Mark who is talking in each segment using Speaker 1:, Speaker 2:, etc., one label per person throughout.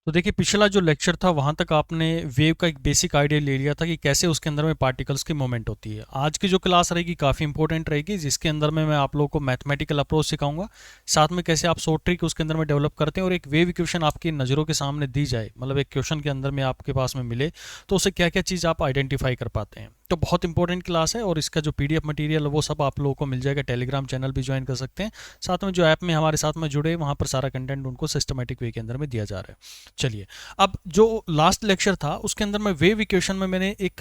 Speaker 1: तो देखिए, पिछला जो लेक्चर था वहाँ तक आपने वेव का एक बेसिक आइडिया ले लिया था कि कैसे उसके अंदर में पार्टिकल्स की मूवमेंट होती है। आज की जो क्लास रहेगी काफ़ी इंपॉर्टेंट रहेगी, जिसके अंदर में मैं आप लोगों को मैथमेटिकल अप्रोच सिखाऊंगा, साथ में कैसे आप शॉर्ट ट्रिक उसके अंदर में डेवलप करते हैं, और एक वेव इक्वेशन आपकी नज़रों के सामने दी जाए, मतलब एक क्वेश्चन के अंदर में आपके पास में मिले, तो उससे क्या क्या चीज़ आप आइडेंटिफाई कर पाते हैं। तो बहुत इंपॉर्टेंट क्लास है, और इसका जो पीडीएफ मटेरियल है वो सब आप लोगों को मिल जाएगा। टेलीग्राम चैनल भी ज्वाइन कर सकते हैं, साथ में जो ऐप में हमारे साथ में जुड़े वहाँ पर सारा कंटेंट उनको सिस्टमेटिक वे के अंदर में दिया जा रहा है। चलिए, अब जो लास्ट लेक्चर था उसके अंदर मैं वेव इक्वेशन में मैंने एक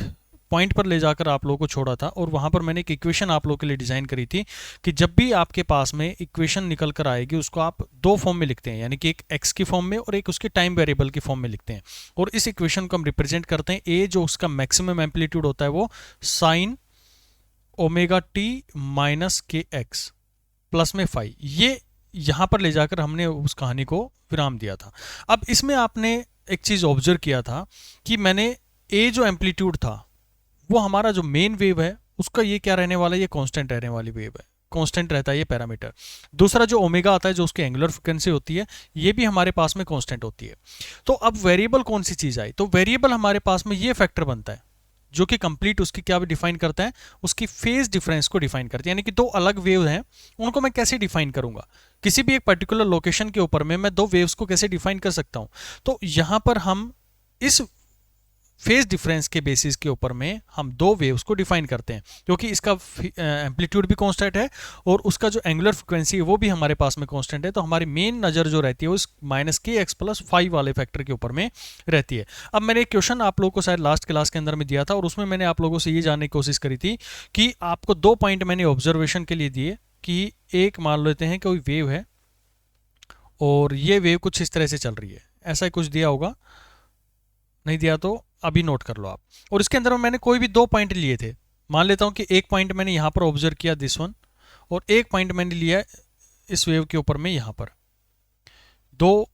Speaker 1: पॉइंट पर ले जाकर आप लोगों को छोड़ा था, और वहां पर मैंने एक इक्वेशन आप लोगों के लिए डिजाइन करी थी कि जब भी आपके पास में इक्वेशन निकल कर आएगी उसको आप दो फॉर्म में लिखते हैं, यानी कि एक एक्स की फॉर्म में और एक उसके टाइम वेरिएबल की फॉर्म में लिखते हैं। और इस इक्वेशन को हम रिप्रेजेंट करते हैं, ए जो उसका मैक्सिमम एम्पलीट्यूड होता है वो sign omega t minus k x plus में फाइव, ये यहां पर ले जाकर हमने उस कहानी को विराम दिया था। अब इसमें आपने एक चीज ऑब्जर्व किया था कि मैंने ए जो एम्पलीट्यूड था वो हमारा जो मेन वेव है उसका ये क्या रहने वाला है, ये कांस्टेंट रहने वाली वेव है, कांस्टेंट रहता है ये पैरामीटर। दूसरा जो ओमेगा आता है जो उसकी एंगुलर फ्रिक्वेंसी होती है, ये भी हमारे पास में कांस्टेंट होती है। तो अब वेरिएबल कौन सी चीज आई, तो वेरिएबल हमारे पास में ये फैक्टर बनता है जो कि कंप्लीट उसकी क्या डिफाइन करता है, उसकी फेज डिफरेंस को डिफाइन करता है। यानी कि दो अलग वेव हैं, उनको मैं कैसे डिफाइन करूंगा, किसी भी एक पर्टिकुलर लोकेशन के ऊपर में मैं दो वेव्स को कैसे डिफाइन कर सकता हूं। तो यहां पर हम इस फेज डिफरेंस के बेसिस के ऊपर में हम दो वेव्स को डिफाइन करते हैं, क्योंकि इसका एम्पलीट्यूड भी कांस्टेंट है और उसका जो एंगुलर फ्रिक्वेंसी है वो भी हमारे पास में कांस्टेंट है। तो हमारी मेन नज़र जो रहती है उस minus k x plus five वाले फैक्टर के ऊपर में रहती है। अब मैंने एक क्वेश्चन आप लोगों को शायद लास्ट क्लास के अंदर में दिया था, और उसमें मैंने आप लोगों से ये जानने की कोशिश करी थी कि आपको दो पॉइंट मैंने ऑब्जर्वेशन के लिए दिए कि एक मान लेते हैं कोई वेव है और ये वेव कुछ इस तरह से चल रही है, ऐसा ही कुछ दिया होगा, नहीं दिया तो अभी नोट कर लो आप। और इसके अंदर में मैंने कोई भी दो पॉइंट लिए थे, मान लेता हूं कि एक पॉइंट मैंने यहां पर ऑब्जर्व किया दिस वन, और एक पॉइंट मैंने लिया इस वेव के ऊपर में यहां पर। दो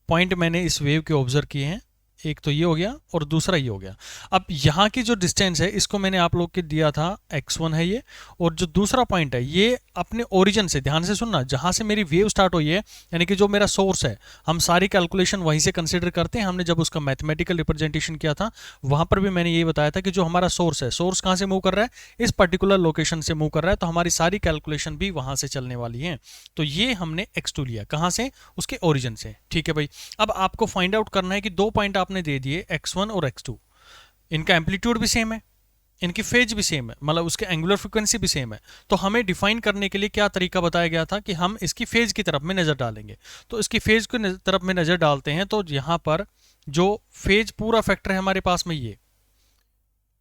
Speaker 1: पॉइंट मैंने इस वेव के ऑब्जर्व किए हैं, एक तो ये हो गया और दूसरा ये हो गया। अब यहाँ की जो डिस्टेंस है इसको मैंने आप लोग के दिया था x1 है ये, और जो दूसरा पॉइंट है ये अपने ओरिजिन से, ध्यान से सुनना, जहाँ से मेरी वेव स्टार्ट हुई है, यानी कि जो मेरा सोर्स है, हम सारी कैलकुलेशन वहीं से कंसिडर करते हैं। हमने जब उसका मैथमेटिकल रिप्रेजेंटेशन किया था वहाँ पर भी मैंने ये बताया था कि जो हमारा सोर्स है, सोर्स कहाँ से मूव कर रहा है, इस पर्टिकुलर लोकेशन से मूव कर रहा है, तो हमारी सारी कैलकुलेशन भी वहाँ से चलने वाली है। तो ये हमने x2 लिया, कहाँ से, उसके ओरिजिन से। ठीक है भाई, अब आपको फाइंड आउट करना है कि दो पॉइंट आपने दे दिए x1 और x2, इनका एम्पलीट्यूड भी सेम है, इनकी फेज भी सेम है, मतलब उसके एंगुलर फ्रिक्वेंसी भी सेम है। तो हमें डिफाइन करने के लिए क्या तरीका बताया गया था कि हम इसकी फेज की तरफ में नजर डालेंगे। तो इसकी फेज की तरफ में नजर डालते हैं, तो यहां पर जो फेज पूरा फैक्टर है हमारे पास में ये,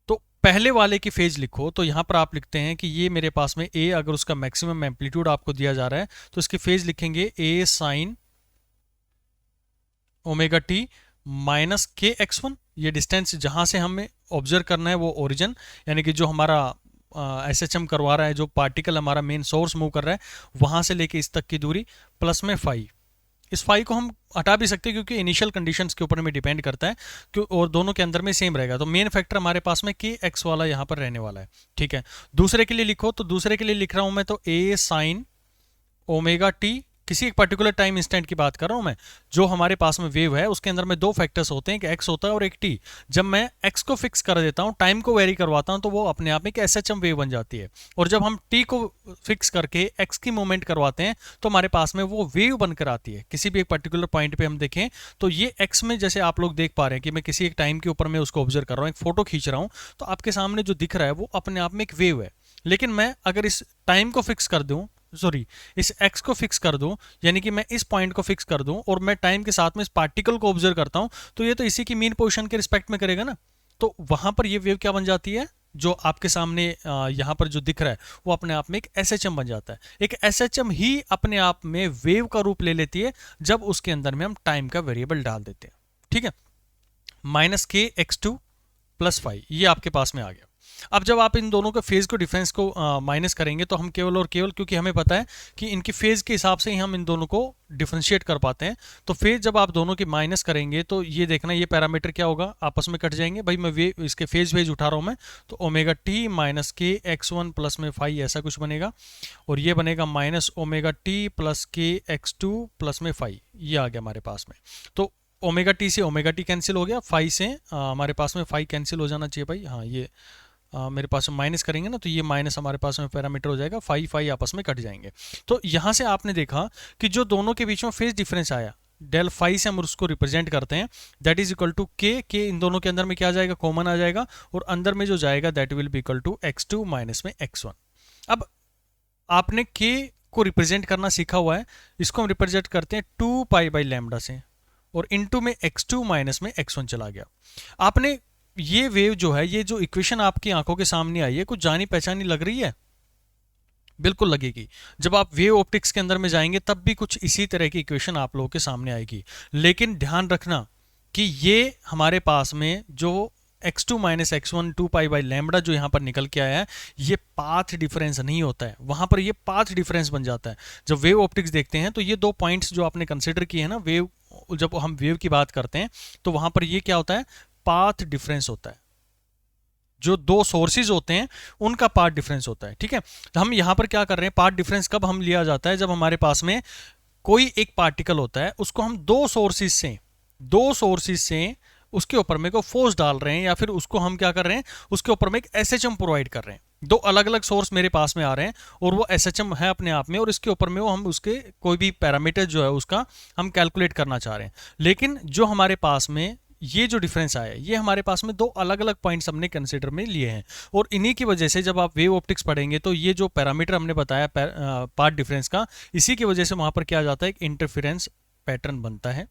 Speaker 1: तो पहले वाले की फेज लिखो, तो यहां पर आप लिखते हैं कि ये मेरे पास में ए, अगर उसका मैक्सिमम एम्पलीट्यूड आपको दिया जा रहा है तो इसकी फेज लिखेंगे ए साइन ओमेगा टी माइनस के x1। ये डिस्टेंस जहां से हमें ऑब्जर्व करना है वो ओरिजिन, यानी कि जो हमारा SHM करवा रहा है, जो पार्टिकल हमारा मेन सोर्स मूव कर रहा है वहां से लेके इस तक की दूरी, प्लस में फाइव। इस फाइव को हम हटा भी सकते हैं क्योंकि इनिशियल कंडीशंस के ऊपर में डिपेंड करता है, क्यों, और दोनों के अंदर में सेम रहेगा। तो मेन फैक्टर हमारे पास में के एक्स वाला यहाँ पर रहने वाला है। ठीक है, दूसरे के लिए लिखो, तो दूसरे के लिए लिख रहा हूं मैं, तो ए साइन ओमेगा टी, किसी एक पर्टिकुलर टाइम इंस्टेंट की बात कर रहा हूं मैं, जो हमारे पास में वेव है उसके अंदर में दो फैक्टर्स होते हैं, एक एक्स होता है और एक टी। जब मैं एक्स को फिक्स कर देता हूं, टाइम को वेरी करवाता हूं, तो वो अपने आप में एक एसएचएम वेव बन जाती है। और जब हम टी को फिक्स करके एक्स की मूवमेंट करवाते हैं तो हमारे पास में वो वेव बनकर आती है। किसी भी एक पर्टिकुलर पॉइंट पे हम देखें तो ये एक्स में, जैसे आप लोग देख पा रहे हैं कि मैं किसी एक टाइम के ऊपर में उसको ऑब्जर्व कर रहा हूं, एक फोटो खींच रहा हूं, तो आपके सामने जो दिख रहा है वो अपने आप में एक वेव है। लेकिन मैं अगर इस टाइम को फिक्स कर दूं, सॉरी, इस x को फिक्स कर दूं, यानी कि मैं इस पॉइंट को फिक्स कर दूं और मैं टाइम के साथ में इस पार्टिकल को ऑब्जर्व करता हूं, तो ये तो इसी की मीन पोजीशन के रिस्पेक्ट में करेगा ना। तो वहां पर ये वेव क्या बन जाती है, जो आपके सामने यहां पर जो दिख रहा है वो अपने आप में एक SHM बन जाता है। एक SHM ही अपने आप में वेव का रूप ले लेती है जब उसके अंदर में हम टाइम का वेरिएबल डाल देते हैं। ठीक है, माइनस के x2 प्लस फाइव, ये आपके पास में आ गया। अब जब आप इन दोनों के फेज को डिफरेंस को माइनस करेंगे तो हम केवल और केवल, क्योंकि हमें पता है कि इनकी फेज के हिसाब से ही हम इन दोनों को डिफरेंशिएट कर पाते हैं, तो फेज जब आप दोनों की माइनस करेंगे तो ये देखना, ये पैरामीटर क्या होगा, आपस में कट जाएंगे भाई। मैं वे इसके फेज वेज उठा रहा हूं मैं, तो ओमेगा टी माइनस के x1 प्लस में फाइव, ऐसा कुछ बनेगा, और ये बनेगा माइनस ओमेगा टी प्लस के x2 प्लस में फाइव, ये आ गया हमारे पास में। तो ओमेगा टी से ओमेगा टी कैंसिल हो गया, फाई से हमारे पास में फाई कैंसिल हो जाना चाहिए भाई, हाँ ये मेरे पास में माइनस करेंगे ना तो ये माइनस हमारे पास में पैरामीटर हो जाएगा, फाई फाई आपस में कट जाएंगे। तो यहाँ से आपने देखा कि जो दोनों के बीच में फेज डिफरेंस आया, डेल फाई से हम उसको रिप्रेजेंट करते हैं, दैट इज इक्वल टू के इन दोनों के अंदर में क्या आ जाएगा, कॉमन आ जाएगा, और अंदर में जो जाएगा that will be equal to x2 minus में x1। अब आपने के को रिप्रेजेंट करना सीखा हुआ है, इसको हम रिप्रेजेंट करते हैं 2 पाई बाई लैम्डा से, और इनटू में x2 माइनस में x1 चला गया। आपने ये वेव जो है, ये जो इक्वेशन आपकी आंखों के सामने आई है, कुछ जानी पहचानी लग रही है? बिल्कुल लगेगी। जब आप वेव ऑप्टिक्स के अंदर में जाएंगे तब भी कुछ इसी तरह की इक्वेशन आप लोगों के सामने आएगी, लेकिन ध्यान रखना कि ये हमारे पास में जो x2 minus x1 2 pi by lambda जो यहाँ पर निकल के आया है, ये पाथ डिफरेंस नहीं होता है, वहां पर ये पाथ डिफरेंस बन जाता है। जब वेव ऑप्टिक्स देखते हैं तो ये दो पॉइंट्स जो आपने कंसिडर किए हैं ना, वेव, जब हम वेव की बात करते हैं तो वहां पर ये क्या होता है, पाथ डिफरेंस होता है। जो दो सोर्सेज होते हैं उनका पाथ डिफरेंस होता है, ठीक है। तो हम यहाँ पर क्या कर रहे हैं, पाथ डिफरेंस कब हम लिया जाता है, जब हमारे पास में कोई एक पार्टिकल होता है, उसको हम दो सोर्सेज से उसके ऊपर में को फोर्स डाल रहे हैं, या फिर उसको हम क्या कर रहे हैं, उसके ऊपर में एक एसएचएम प्रोवाइड कर रहे हैं। दो अलग अलग सोर्स मेरे पास में आ रहे हैं और वो एसएचएम है अपने आप में, और इसके ऊपर में वो हम उसके कोई भी पैरामीटर जो है उसका हम कैलकुलेट करना चाह रहे हैं। लेकिन जो हमारे पास में ये जो डिफरेंस आया है, ये हमारे पास में दो अलग अलग पॉइंट्स हमने कंसीडर में लिए हैं, और इन्हीं की वजह से जब आप वेव ऑप्टिक्स पढ़ेंगे तो ये जो पैरामीटर हमने बताया पाथ डिफरेंस का, इसी की वजह से वहां पर क्या आ जाता है, एक इंटरफेरेंस पैटर्न बनता है।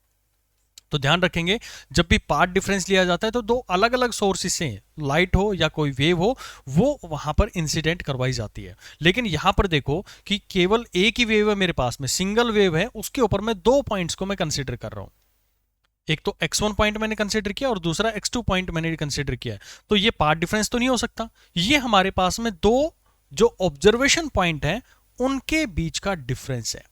Speaker 1: तो ध्यान रखेंगे, जब भी पाथ डिफरेंस लिया जाता है तो दो अलग अलग सोर्सेज से, लाइट हो या कोई वेव हो, वो वहां पर इंसिडेंट करवाई जाती है। लेकिन यहां पर देखो कि केवल एक ही वेव है मेरे पास में, सिंगल वेव है, उसके ऊपर मैं दो पॉइंट्स को मैं कंसिडर कर रहा हूं। एक तो x1 पॉइंट मैंने कंसिडर किया और दूसरा x2 पॉइंट मैंने कंसिडर किया है, तो ये पाथ डिफरेंस तो नहीं हो सकता। ये हमारे पास में दो जो ऑब्जर्वेशन पॉइंट है उनके बीच का डिफरेंस है।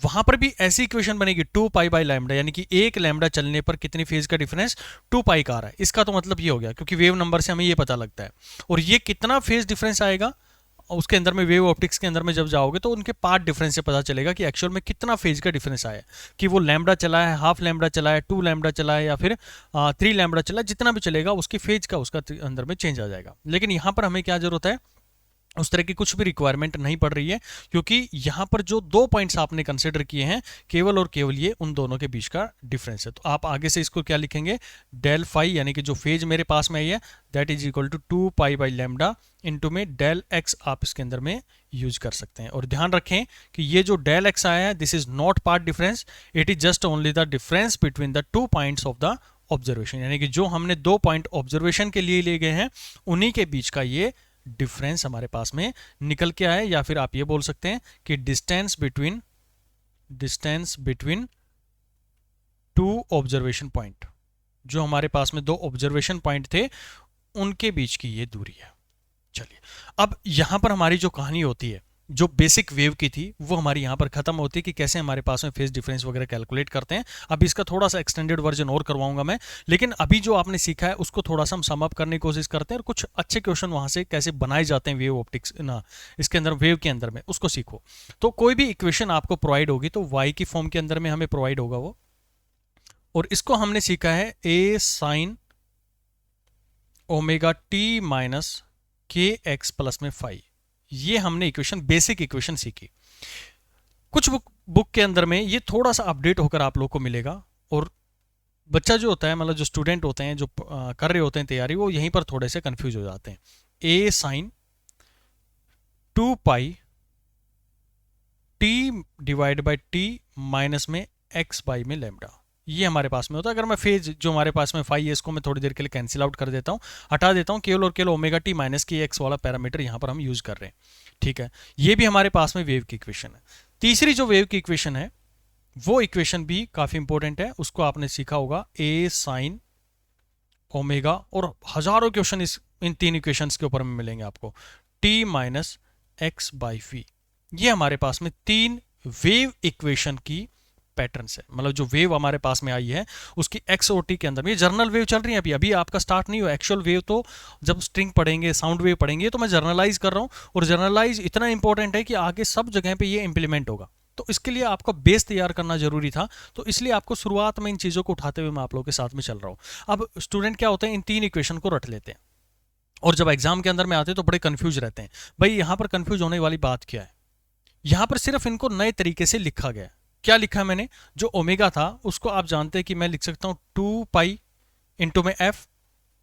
Speaker 1: वहां पर भी ऐसी इक्वेशन बनेगी 2 पाई बाई लैम्डा, यानी कि एक लैम्डा चलने पर कितनी फेज का डिफरेंस 2 पाई का आ रहा है। इसका तो मतलब ये हो गया, क्योंकि वेव नंबर से हमें ये पता लगता है। और ये कितना फेज डिफरेंस आएगा उसके अंदर में, वेव ऑप्टिक्स के अंदर में जब जाओगे तो उनके पाथ डिफरेंस से पता चलेगा कि एक्चुअल में कितना फेज का डिफरेंस आया है, कि वो लैम्डा चला है, हाफ लैम्डा चला है, 2 लैम्डा चला है, या फिर 3 लैम्डा चला है, जितना भी चलेगा उसकी फेज का उसका अंदर में चेंज आ जाएगा। लेकिन यहां पर हमें क्या जरूरत है, उस तरह की कुछ भी रिक्वायरमेंट नहीं पड़ रही है, क्योंकि यहां पर जो दो पॉइंट्स आपने कंसिडर किए हैं केवल और केवल ये उन दोनों के बीच का डिफरेंस है। तो आप आगे से इसको क्या लिखेंगे, डेल फाई, यानी कि जो फेज मेरे पास में आई है that is equal to 2 pi by lambda into में डेल एक्स आप इसके अंदर में यूज कर सकते हैं। और ध्यान रखें कि ये जो डेल एक्स आया है, this is not path difference, it is just only the difference between the 2 points of the observation, यानी कि जो हमने दो पॉइंट ऑब्जर्वेशन के लिए ले गए हैं उन्हीं के बीच का ये डिफरेंस हमारे पास में निकल के आए। या फिर आप ये बोल सकते हैं कि distance between two observation point, जो हमारे पास में दो ऑब्जर्वेशन पॉइंट थे उनके बीच की ये दूरी है। चलिए, अब यहां पर हमारी जो कहानी होती है, जो बेसिक वेव की थी, वो हमारी यहां पर खत्म होती है कि कैसे हमारे पास में फेज डिफरेंस वगैरह कैलकुलेट करते हैं। अब इसका थोड़ा सा एक्सटेंडेड वर्जन और करवाऊंगा मैं, लेकिन अभी जो आपने सीखा है उसको थोड़ा सा हम सम अप करने की कोशिश करते हैं, और कुछ अच्छे क्वेश्चन वहां से कैसे बनाए जाते हैं वेव ऑप्टिक्स ना, इसके अंदर वेव के अंदर में, उसको सीखो। तो कोई भी इक्वेशन आपको प्रोवाइड होगी तो वाई की फॉर्म के अंदर में हमें प्रोवाइड होगा वो, और इसको हमने सीखा है ए sine omega t minus k x plus में फाई। ये हमने इक्वेशन, बेसिक इक्वेशन सीखी। कुछ बुक के अंदर में ये थोड़ा सा अपडेट होकर आप लोग को मिलेगा, और बच्चा जो होता है, मतलब जो स्टूडेंट होते हैं, जो कर रहे होते हैं तैयारी, वो यहीं पर थोड़े से कंफ्यूज हो जाते हैं। A sine 2 pi t divide by t minus में एक्स बाई में लैम्डा, ये हमारे पास में होता है। अगर मैं फेज जो हमारे पास में फाई है इसको मैं थोड़ी देर के लिए कैंसिल आउट कर देता हूं, हटा देता हूं, केवल और केवल omega t minus k x वाला पैरामीटर यहां पर हम यूज कर रहे हैं, ठीक है। ये भी हमारे पास में वेव की इक्वेशन है। तीसरी जो वेव की इक्वेशन है वो इक्वेशन भी काफी इंपॉर्टेंट है, उसको आपने सीखा होगा, ए साइन ओमेगा, और हजारों क्वेश्चन इन तीन इक्वेशंस के ऊपर में मिलेंगे आपको, टी माइनस एक्स बाई फी। ये हमारे पास में तीन वेव इक्वेशन की पैटर्न्स है, मतलब जो वेव हमारे पास में आई है उसकी एक्स और टी के अंदर में, ये जर्नल वेव चल रही है अभी आपका स्टार्ट नहीं हुआ। एक्चुअल वेव तो जब स्ट्रिंग पढ़ेंगे, साउंड वेव पढ़ेंगे, तो मैं जर्नलाइज कर रहा हूं, और जर्नलाइज इतना इंपॉर्टेंट है कि आगे सब जगह पे ये इंप्लीमेंट होगा। तो इसके लिए आपका बेस तैयार करना जरूरी था। तो इसलिए आपको शुरुआत में इन चीज़ों को उठाते हुए मैं आप लोगों के साथ में चल रहा हूँ। अब स्टूडेंट क्या होते हैं, इन 3 इक्वेशन को रट लेते हैं और जब एग्जाम के अंदर में आते हैं तो बड़े कंफ्यूज रहते हैं। भाई यहाँ पर कंफ्यूज होने वाली बात क्या है, यहाँ पर सिर्फ इनको नए तरीके से लिखा गया है। क्या लिखा है मैंने, जो ओमेगा था उसको आप जानते हैं कि मैं लिख सकता हूँ 2 पाई इंटू में एफ,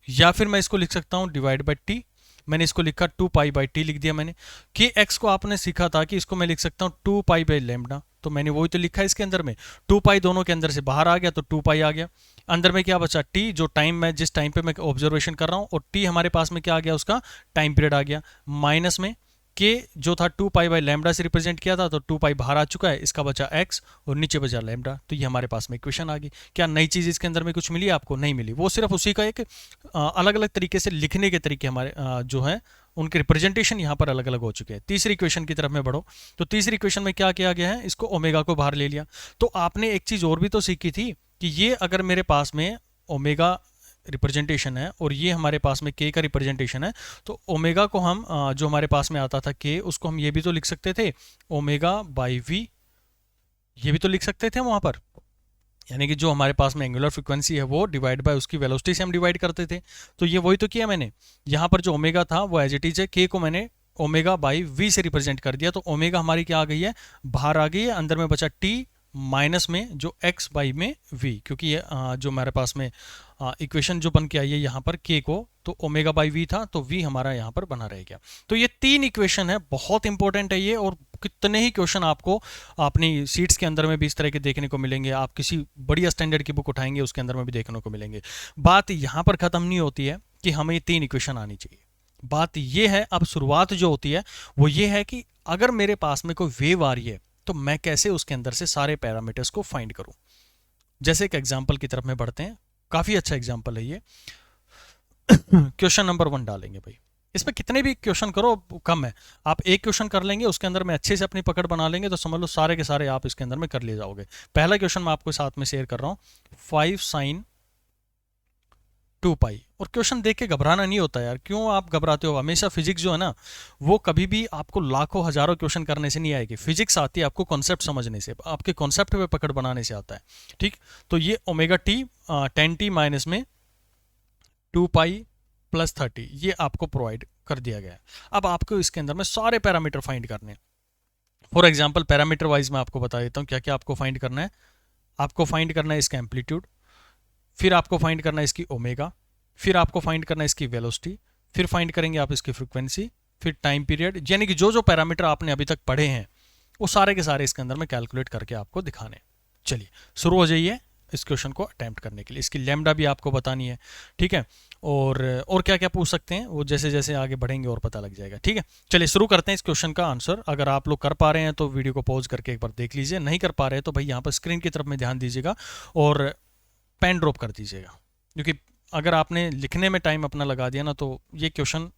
Speaker 1: या फिर मैं इसको लिख सकता हूँ डिवाइड बाई टी। मैंने इसको लिखा 2 पाई बाई टी लिख दिया मैंने। के एक्स को आपने सीखा था कि इसको मैं लिख सकता हूँ 2 पाई बाई लैम्डा, तो मैंने वही तो लिखा है इसके अंदर में। 2 पाई दोनों के अंदर से बाहर आ गया तो 2 पाई आ गया। अंदर में क्या बचा, टी, जो टाइम मैं जिस टाइम पे मैं ऑब्जर्वेशन कर रहा हूँ, और टी हमारे पास में क्या आ गया, उसका टाइम पीरियड आ गया। माइनस में के जो था 2 पाई बाई लैम्डा से रिप्रेजेंट किया था, तो 2 पाई बाहर आ चुका है, इसका बचा एक्स और नीचे बचा लैम्डा। तो ये हमारे पास में इक्वेशन आ गई। क्या नई चीज़ इसके अंदर में कुछ मिली आपको? नहीं मिली। वो सिर्फ उसी का एक अलग अलग तरीके से लिखने के तरीके हमारे जो है उनके रिप्रेजेंटेशन यहाँ पर अलग अलग हो चुके हैं। तीसरी इक्वेशन की तरफ में बढ़ो, तो तीसरी इक्वेशन में क्या किया गया है, इसको ओमेगा को बाहर ले लिया। तो आपने एक चीज़ और भी तो सीखी थी कि ये अगर मेरे पास में ओमेगा रिप्रेजेंटेशन है और ये हमारे पास में के का रिप्रेजेंटेशन है, तो ओमेगा को हम जो हमारे पास में आता था के, उसको हम ये भी तो लिख सकते थे ओमेगा बाई वी, ये भी तो लिख सकते थे वहाँ पर। यानी कि जो हमारे पास में एंगुलर फ्रीक्वेंसी है वो डिवाइड बाय उसकी वेलोसिटी से हम डिवाइड करते थे। तो ये वही तो किया मैंने। यहाँ पर जो ओमेगा था वो एज इट इज है, के को मैंने ओमेगा बाई वी से रिप्रेजेंट कर दिया। तो ओमेगा हमारी क्या आ गई है, बाहर आ गई है। अंदर में बचा टी माइनस में जो एक्स बाई में वी, क्योंकि ये जो हमारे पास में इक्वेशन जो बन के आई है यहाँ पर के को, तो ओमेगा बाई वी था, तो वी हमारा यहाँ पर बना रह गया। तो ये 3 इक्वेशन है, बहुत इंपॉर्टेंट है ये, और कितने ही क्वेश्चन आपको अपनी सीट्स के अंदर में भी इस तरह के देखने को मिलेंगे। आप किसी बढ़िया स्टैंडर्ड की बुक उठाएंगे उसके अंदर में भी देखने को मिलेंगे। बात यहाँ पर ख़त्म नहीं होती है कि हमें ये 3 इक्वेशन आनी चाहिए। बात ये है, अब शुरुआत जो होती है वो ये है कि अगर मेरे पास में कोई वेव आ रही है तो मैं कैसे उसके अंदर से सारे पैरामीटर्स को फाइंड करूं। जैसे एक एग्जांपल की तरफ में बढ़ते हैं, काफ़ी अच्छा एग्जांपल है ये। क्वेश्चन नंबर 1 डालेंगे भाई, इसमें कितने भी क्वेश्चन करो कम है। आप एक क्वेश्चन कर लेंगे, उसके अंदर में अच्छे से अपनी पकड़ बना लेंगे, तो समझ लो सारे के सारे आप इसके अंदर में कर ले जाओगे। पहला क्वेश्चन मैं आपको साथ में शेयर कर रहा हूँ, 5 साइन 2 पाई। और क्वेश्चन देख के घबराना नहीं होता यार, क्यों आप घबराते हो? हमेशा फिजिक्स जो है ना, वो कभी भी आपको लाखों हजारों क्वेश्चन करने से नहीं आएगी। फिजिक्स आती है आपको कॉन्सेप्ट समझने से, आपके कॉन्सेप्ट पे पकड़ बनाने से आता है। ठीक, तो ये ओमेगा टी 10t माइनस में 2 पाई प्लस 30 ये आपको प्रोवाइड कर दिया गया है। अब आपको इसके अंदर में सारे पैरामीटर फाइंड करने हैं। फॉर एग्जाम्पल पैरामीटर वाइज मैं आपको बता देता हूँ क्या क्या आपको फाइंड करना है। आपको फाइंड करना है इसका एम्पलीट्यूड, फिर आपको फाइंड करना है इसकी ओमेगा, फिर आपको फाइंड करना है इसकी वेलोसिटी, फिर फाइंड करेंगे आप इसकी फ्रीक्वेंसी, फिर टाइम पीरियड। यानी कि जो जो पैरामीटर आपने अभी तक पढ़े हैं वो सारे के सारे इसके अंदर में कैलकुलेट करके आपको दिखाने। चलिए शुरू हो जाइए इस क्वेश्चन को अटेम्प्ट करने के लिए। इसकी लैम्डा भी आपको बतानी है, ठीक है, और क्या क्या पूछ सकते हैं वो जैसे जैसे आगे बढ़ेंगे और पता लग जाएगा। ठीक है, चलिए शुरू करते हैं इस क्वेश्चन का आंसर। अगर आप लोग कर पा रहे हैं तो वीडियो को पॉज करके एक बार देख लीजिए, नहीं कर पा रहे हैं तो भाई यहाँ पर स्क्रीन की तरफ में ध्यान दीजिएगा और पेन ड्रॉप कर दीजिएगा, क्योंकि अगर आपने लिखने में टाइम अपना लगा दिया ना तो ये क्वेश्चन,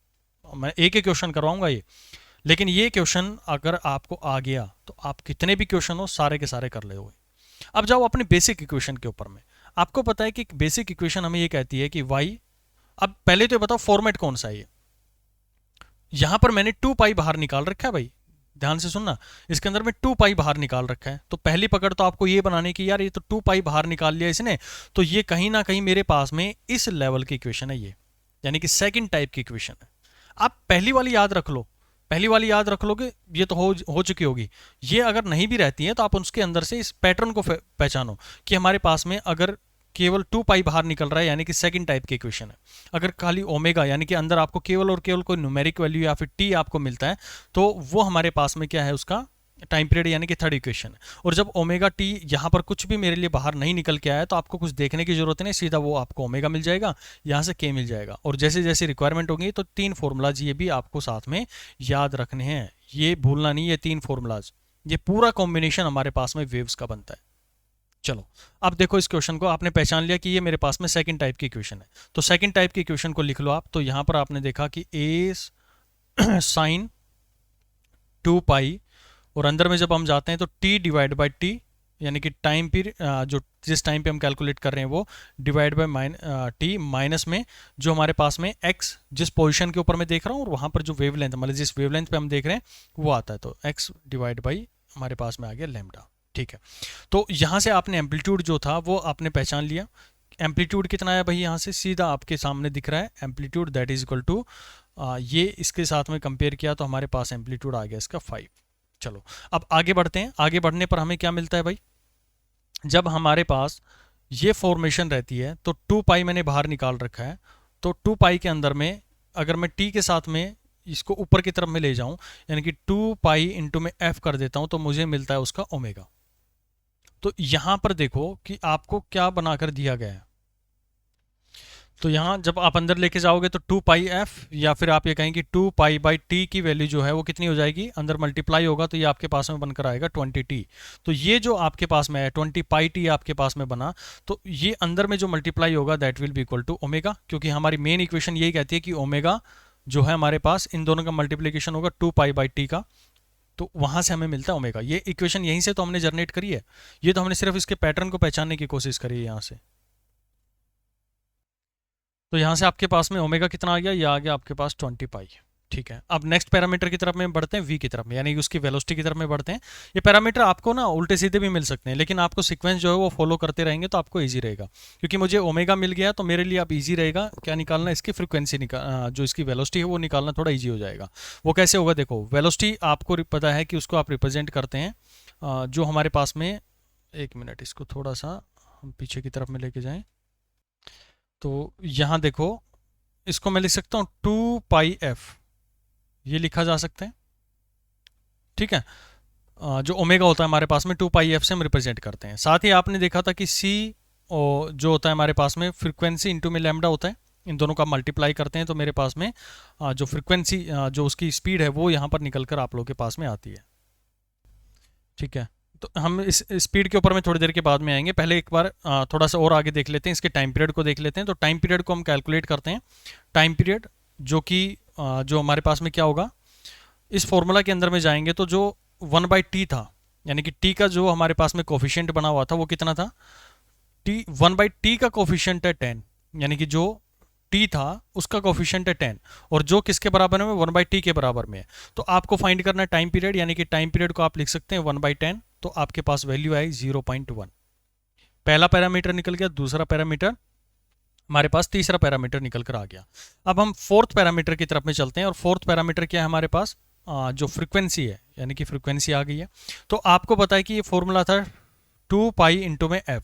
Speaker 1: मैं एक ही क्वेश्चन करवाऊंगा ये, लेकिन ये क्वेश्चन अगर आपको आ गया तो आप कितने भी क्वेश्चन हो सारे के सारे कर लोगे। अब जाओ अपने बेसिक इक्वेशन के ऊपर में। आपको पता है कि बेसिक इक्वेशन हमें ये कहती है कि y, अब पहले तो बताओ फॉर्मेट कौन सा है ये। यहां पर मैंने 2 पाई बाहर निकाल रखा है भाई, ध्यान से सुनना, इसके अंदर में 2 पाई बाहर निकाल रखा है। तो पहली पकड़ तो आपको ये बनाने की, यार ये तो 2 पाई बाहर निकाल लिया इसने, तो ये कहीं ना कहीं मेरे पास में इस लेवल की इक्वेशन है ये, यानी कि सेकंड टाइप की इक्वेशन है। आप पहली वाली याद रख लो, पहली वाली याद रख लोगे, ये तो हो चुकी होगी। ये अगर नहीं भी रहती है तो आप उसके अंदर से इस पैटर्न को पहचानो कि हमारे पास में अगर केवल 2 पाई बाहर निकल रहा है यानी कि सेकंड टाइप की इक्वेशन है। अगर खाली ओमेगा यानी कि अंदर आपको केवल और केवल कोई न्यूमेरिक वैल्यू या फिर टी आपको मिलता है तो वो हमारे पास में क्या है, उसका टाइम पीरियड यानी कि थर्ड इक्वेशन है। और जब ओमेगा टी यहाँ पर कुछ भी मेरे लिए बाहर नहीं निकल के आया तो आपको कुछ देखने की जरूरत नहीं, सीधा वो आपको ओमेगा मिल जाएगा, यहाँ से के मिल जाएगा। और जैसे जैसे रिक्वायरमेंट होगी तो 3 फॉर्मूलाज ये भी आपको साथ में याद रखने हैं, ये भूलना नहीं, ये 3 फॉर्मूलाज, ये पूरा कॉम्बिनेशन हमारे पास में वेव्स का बनता है। चलो अब देखो इस क्वेश्चन को, आपने पहचान लिया कि ये मेरे पास में सेकंड टाइप की इक्वेशन है, तो सेकंड टाइप की इक्वेशन को लिख लो आप। तो यहाँ पर आपने देखा कि ए साइन 2 पाई, और अंदर में जब हम जाते हैं तो t डिवाइड बाई टी, यानी कि टाइम पीरियड जो जिस टाइम पे हम कैलकुलेट कर रहे हैं वो डिवाइड बाई टी माइनस में जो हमारे पास में x जिस पोजीशन के ऊपर मैं देख रहा हूँ और वहाँ पर जो वेवलेंथ मतलब जिस वेवलेंथ पे हम देख रहे हैं वो आता है, तो x डिवाइड बाई हमारे पास में आ गया लैम्डा। ठीक है, तो यहाँ से आपने एम्पलीट्यूड जो था वो आपने पहचान लिया। एम्पलीट्यूड कितना है भाई, यहाँ से सीधा आपके सामने दिख रहा है amplitude that is equal to, ये इसके साथ में कंपेयर किया तो हमारे पास एम्पलीट्यूड आ गया इसका 5। चलो अब आगे बढ़ते हैं। आगे बढ़ने पर हमें क्या मिलता है भाई, जब हमारे पास ये फॉर्मेशन रहती है तो 2 पाई मैंने बाहर निकाल रखा है, तो 2 पाई के अंदर में अगर मैं टी के साथ में इसको ऊपर की तरफ में ले जाऊं, यानी कि 2 पाई इंटू में एफ कर देता हूं, तो मुझे मिलता है उसका ओमेगा। तो यहां पर देखो कि आपको क्या बनाकर दिया गया है। तो यहाँ जब आप अंदर लेके जाओगे तो 2 पाई एफ, या फिर आप ये कहें कि 2 पाई बाई टी की वैल्यू जो है वो कितनी हो जाएगी, अंदर मल्टीप्लाई होगा तो ये आपके पास में बनकर आएगा 20 टी। तो ये जो आपके पास में है 20 पाई टी आपके पास में बना, तो ये अंदर में जो मल्टीप्लाई होगा that will be equal to omega, क्योंकि हमारी मेन इक्वेशन यही कहती है कि ओमेगा जो है हमारे पास इन दोनों का मल्टीप्लीकेशन होगा 2 पाई बाई टी का, तो वहां से हमें मिलता है ओमेगा। ये इक्वेशन यहीं से तो हमने जनरेट करी है, ये तो हमने सिर्फ इसके पैटर्न को पहचानने की कोशिश करी है यहाँ से। तो यहाँ से आपके पास में ओमेगा कितना आ गया, ये आ गया आपके पास 20 पाई। ठीक है, अब नेक्स्ट पैरामीटर की तरफ में बढ़ते हैं, वी की तरफ में, यानी कि उसकी वेलोसिटी की तरफ में बढ़ते हैं। ये पैरामीटर आपको ना उल्टे सीधे भी मिल सकते हैं, लेकिन आपको सीक्वेंस जो है वो फॉलो करते रहेंगे तो आपको इजी रहेगा। क्योंकि मुझे ओमेगा मिल गया तो मेरे लिए अब इजी रहेगा क्या निकालना, इसकी फ्रिक्वेंसी जो इसकी वेलोसिटी है वो निकालना थोड़ा ईजी हो जाएगा। वो कैसे होगा, देखो वेलोसिटी आपको पता है कि उसको आप रिप्रेजेंट करते हैं जो हमारे पास में, एक मिनट इसको थोड़ा सा हम पीछे की तरफ में लेके जाएं। तो यहाँ देखो इसको मैं लिख सकता हूँ 2 पाई एफ, ये लिखा जा सकता है। ठीक है, जो ओमेगा होता है हमारे पास में 2 पाई एफ से हम रिप्रेजेंट करते हैं। साथ ही आपने देखा था कि सी जो होता है हमारे पास में फ्रीक्वेंसी इंटू में लैम्डा होता है, इन दोनों का मल्टीप्लाई करते हैं तो मेरे पास में जो फ्रीक्वेंसी जो उसकी स्पीड है वो यहाँ पर निकल कर आप लोगों के पास में आती है। ठीक है, तो हम इस स्पीड के ऊपर में थोड़ी देर के बाद में आएंगे, पहले एक बार थोड़ा सा और आगे देख लेते हैं, इसके टाइम पीरियड को देख लेते हैं। तो टाइम पीरियड को हम कैलकुलेट करते हैं। टाइम पीरियड जो कि जो हमारे पास में क्या होगा, इस फॉर्मूला के अंदर में जाएंगे तो जो 1/t था, यानी कि t का जो हमारे पास में कोफिशिएंट बना हुआ था वो कितना था, t 1/t का कोफिशिएंट है 10, यानी कि जो t था उसका कोफिशिएंट है 10, और जो किसके बराबर में 1/t के बराबर में है। तो आपको फाइंड करना है टाइम पीरियड, यानी कि टाइम पीरियड को आप लिख सकते हैं 1/10, तो आपके पास वैल्यू आई 0.1। पहला पैरामीटर निकल गया, दूसरा पैरामीटर हमारे पास, तीसरा पैरामीटर निकल कर आ गया। अब हम फोर्थ पैरामीटर की तरफ में चलते हैं, और फोर्थ पैरामीटर क्या है हमारे पास, जो फ्रीक्वेंसी है, यानी कि फ्रीक्वेंसी आ गई है। तो आपको पता है कि ये फॉर्मूला था 2 पाई इंटू में एफ।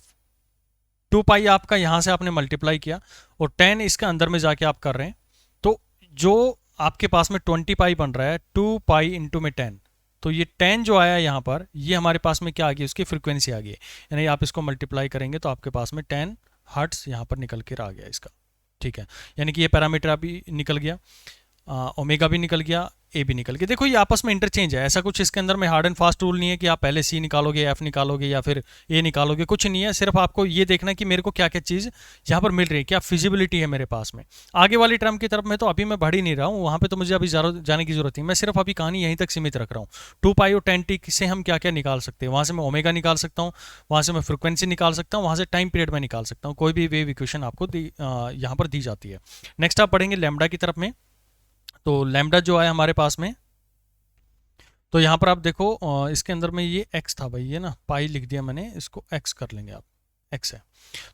Speaker 1: 2 पाई आपका यहाँ से आपने मल्टीप्लाई किया और 10 इसके अंदर में जाके आप कर रहे हैं, तो जो आपके पास में 20 पाई बन रहा है 2 पाई इंटू में 10, तो ये 10 जो आया यहाँ पर, ये हमारे पास में क्या आ गई, उसकी फ्रीक्वेंसी आ गई, यानी आप इसको मल्टीप्लाई करेंगे तो आपके पास में 10 हर्ट्स यहाँ पर निकल कर आ गया इसका। ठीक है, यानी कि ये पैरामीटर अभी निकल गया, ओमेगा भी निकल गया, ए भी निकल गया। देखो ये आपस में इंटरचेंज है, ऐसा कुछ इसके अंदर में हार्ड एंड फास्ट रूल नहीं है कि आप पहले सी निकालोगे, एफ निकालोगे या फिर ए निकालोगे, कुछ नहीं है। सिर्फ आपको ये देखना है कि मेरे को क्या क्या चीज़ यहाँ पर मिल रही है, क्या फिजिबिलिटी है मेरे पास में। आगे वाली टर्म की तरफ में तो अभी मैं बढ़ ही नहीं रहा हूँ, वहाँ पर तो मुझे अभी जाने की जरूरत नहीं, मैं सिर्फ अभी कहानी यहीं तक सीमित रख रहा हूँ। 2 पाई और 10t से हम क्या क्या निकाल सकते हैं, वहाँ से मैं ओमेगा निकाल सकता हूँ, वहाँ से मैं फ्रिक्वेंसी निकाल सकता हूँ, वहाँ से टाइम पीरियड में निकाल सकता हूँ, कोई भी वेव इक्वेशन आपको यहाँ पर दी जाती है। नेक्स्ट आप पढ़ेंगे लैम्डा की तरफ में। तो लैम्डा जो है हमारे पास में, तो यहाँ पर आप देखो इसके अंदर में ये x था भाई, ये ना पाई लिख दिया मैंने, इसको x कर लेंगे आप, x है।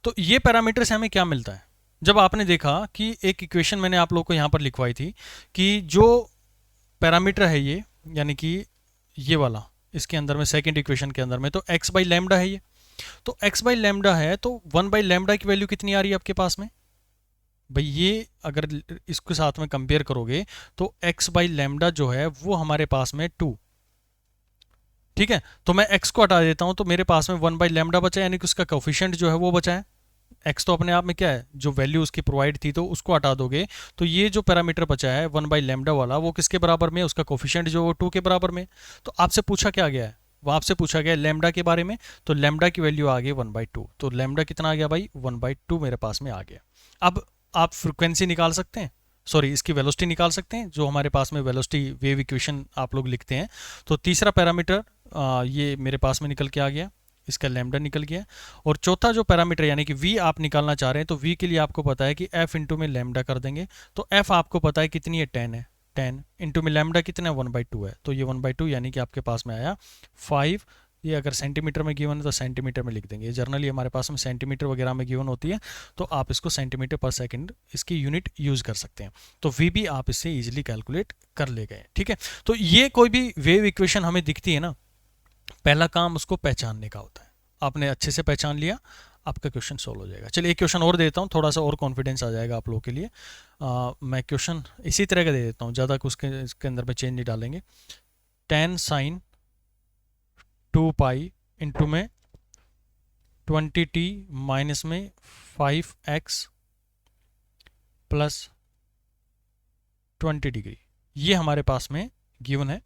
Speaker 1: तो ये पैरामीटर से हमें क्या मिलता है, जब आपने देखा कि एक इक्वेशन मैंने आप लोग को यहाँ पर लिखवाई थी कि जो पैरामीटर है ये, यानी कि ये वाला, इसके अंदर में सेकेंड इक्वेशन के अंदर में तो x बाई लैम्डा है ये, तो x बाई लैम्डा है, तो 1 बाई लैम्डा की वैल्यू कितनी आ रही है आपके पास में भाई, ये अगर इसके साथ में कंपेयर करोगे तो x बाई लैम्डा जो है वो हमारे पास में 2। ठीक है, तो मैं x को हटा देता हूं तो मेरे पास में 1 बाई लैम्डा बचा, यानी कि उसका कोफिशिएंट जो है वो बचा है। x तो अपने आप में क्या है, जो वैल्यू उसकी प्रोवाइड थी, तो उसको हटा दोगे तो ये जो पैरामीटर बचा है 1 बाई लैम्डा वाला, वो किसके बराबर में, उसका कोफिशिएंट जो वो 2 के बराबर में। तो आपसे पूछा क्या गया है, वो आपसे पूछा गया लैम्डा के बारे में, तो लैम्डा की वैल्यू आ गई 1/2, तो लैम्डा कितना आ गया भाई, 1/2 मेरे पास में आ गया। अब आप फ्रिक्वेंसी निकाल सकते हैं, सॉरी इसकी वेलोसिटी निकाल सकते हैं, जो हमारे पास में वेलोसिटी वेव इक्वेशन आप लोग लिखते हैं। तो तीसरा पैरामीटर ये मेरे पास में निकल के आ गया, इसका लैम्डा निकल गया। और चौथा जो पैरामीटर यानी कि v आप निकालना चाह रहे हैं, तो v के लिए आपको पता है कि f इंटू में लैम्डा कर देंगे, तो f आपको पता है कितनी है, 10 है। 10 इंटू में लैम्डा कितना है 1/2 है, तो ये 1/2 यानी कि आपके पास में आया 5। ये अगर सेंटीमीटर में गिवन है तो सेंटीमीटर में लिख देंगे, जनरली हमारे पास में सेंटीमीटर वगैरह में गिवन होती है, तो आप इसको सेंटीमीटर पर सेकंड इसकी यूनिट यूज़ कर सकते हैं। तो वी भी आप इससे ईजिली कैलकुलेट कर ले गए। ठीक है, तो ये कोई भी वेव इक्वेशन हमें दिखती है ना, पहला काम उसको पहचानने का होता है। आपने अच्छे से पहचान लिया, आपका क्वेश्चन सोल्व हो जाएगा। चलिए एक क्वेश्चन और देता हूँ, थोड़ा सा और कॉन्फिडेंस आ जाएगा आप लोगों के लिए। मैं क्वेश्चन इसी तरह का दे देता हूँ, ज़्यादा कुछ इसके अंदर में चेंज नहीं डालेंगे। 10 sin 2 पाई इंटू में 20t माइनस में 5x प्लस 20 डिग्री, ये हमारे पास में गिवन है।